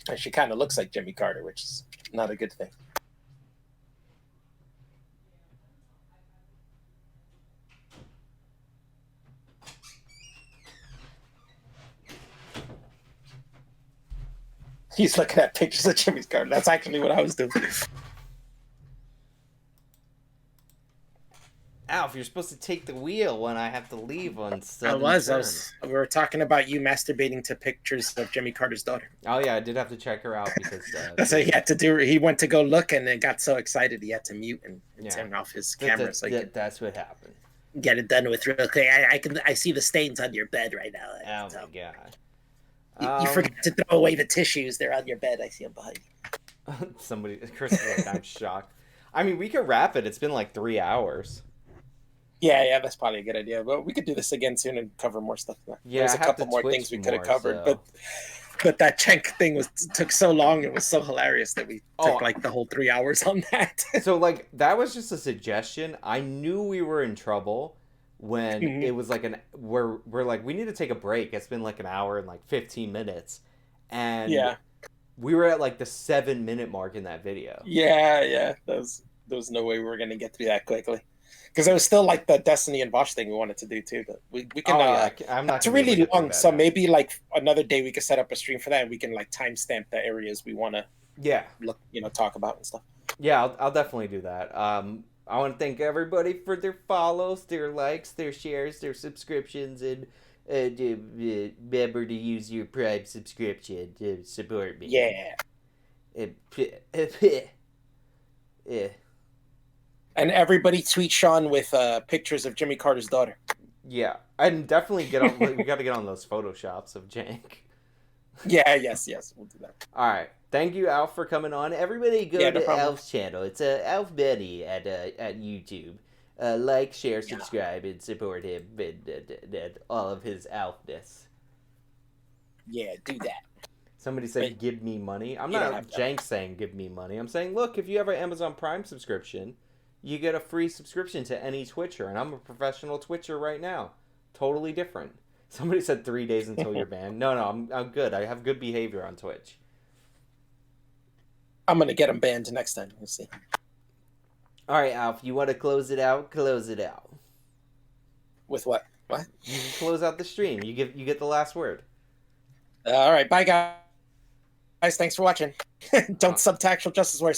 And she kind of looks like Jimmy Carter, which is not a good thing. He's looking at pictures of Jimmy Carter. That's actually what I was doing. Alf, you're supposed to take the wheel when I have to leave on sudden We were talking about you masturbating to pictures of Jimmy Carter's daughter. Oh yeah, I did have to check her out because that's what he had to do. He went to go look and then got so excited he had to mute and turn off his camera. That's what happened. Get it done with real quick. I see the stains on your bed right now. Oh my god. You forgot to throw away the tissues. They're on your bed. I see them behind you. Somebody, Chris is like, I'm shocked. I mean, we could wrap it. It's been like 3 hours. Yeah, that's probably a good idea. But we could do this again soon and cover more stuff. Yeah, there's a couple more things we could have covered, but that Cenk thing took so long. It was so hilarious that we took like the whole 3 hours on that. So like that was just a suggestion. I knew we were in trouble when it was like we're like, we need to take a break. It's been like an hour and like 15 minutes. And we were at like the 7-minute mark in that video. Yeah. There was no way we were going to get through that quickly. Because it was still like the Destiny and Bosch thing we wanted to do too. But we can, I'm not. It's really long. So maybe like another day we could set up a stream for that and we can like timestamp the areas we want to talk about and stuff. Yeah, I'll definitely do that. I want to thank everybody for their follows, their likes, their shares, their subscriptions, and remember to use your Prime subscription to support me. Yeah. And everybody tweet Sean with pictures of Jimmy Carter's daughter. Yeah, and definitely get on. We got to get on those photoshops of Cenk. Yeah, yes, we'll do that. All right, thank you, Alf, for coming on. Everybody go to Alf's channel. It's Alf Benny at YouTube. Like, share, subscribe, and support him and all of his Alfness. Yeah, do that. Somebody said, give me money. I'm not Cenk saying give me money. I'm saying, look, if you have an Amazon Prime subscription, you get a free subscription to any Twitcher, and I'm a professional Twitcher right now. Totally different. Somebody said 3 days until you're banned. No, I'm good. I have good behavior on Twitch. I'm going to get him banned next time. We'll see. All right, Alf, you want to close it out? Close it out. With what? What? You can close out the stream. You get the last word. All right. Bye, guys. Thanks for watching. Don't sub to Actual Justice Warrior.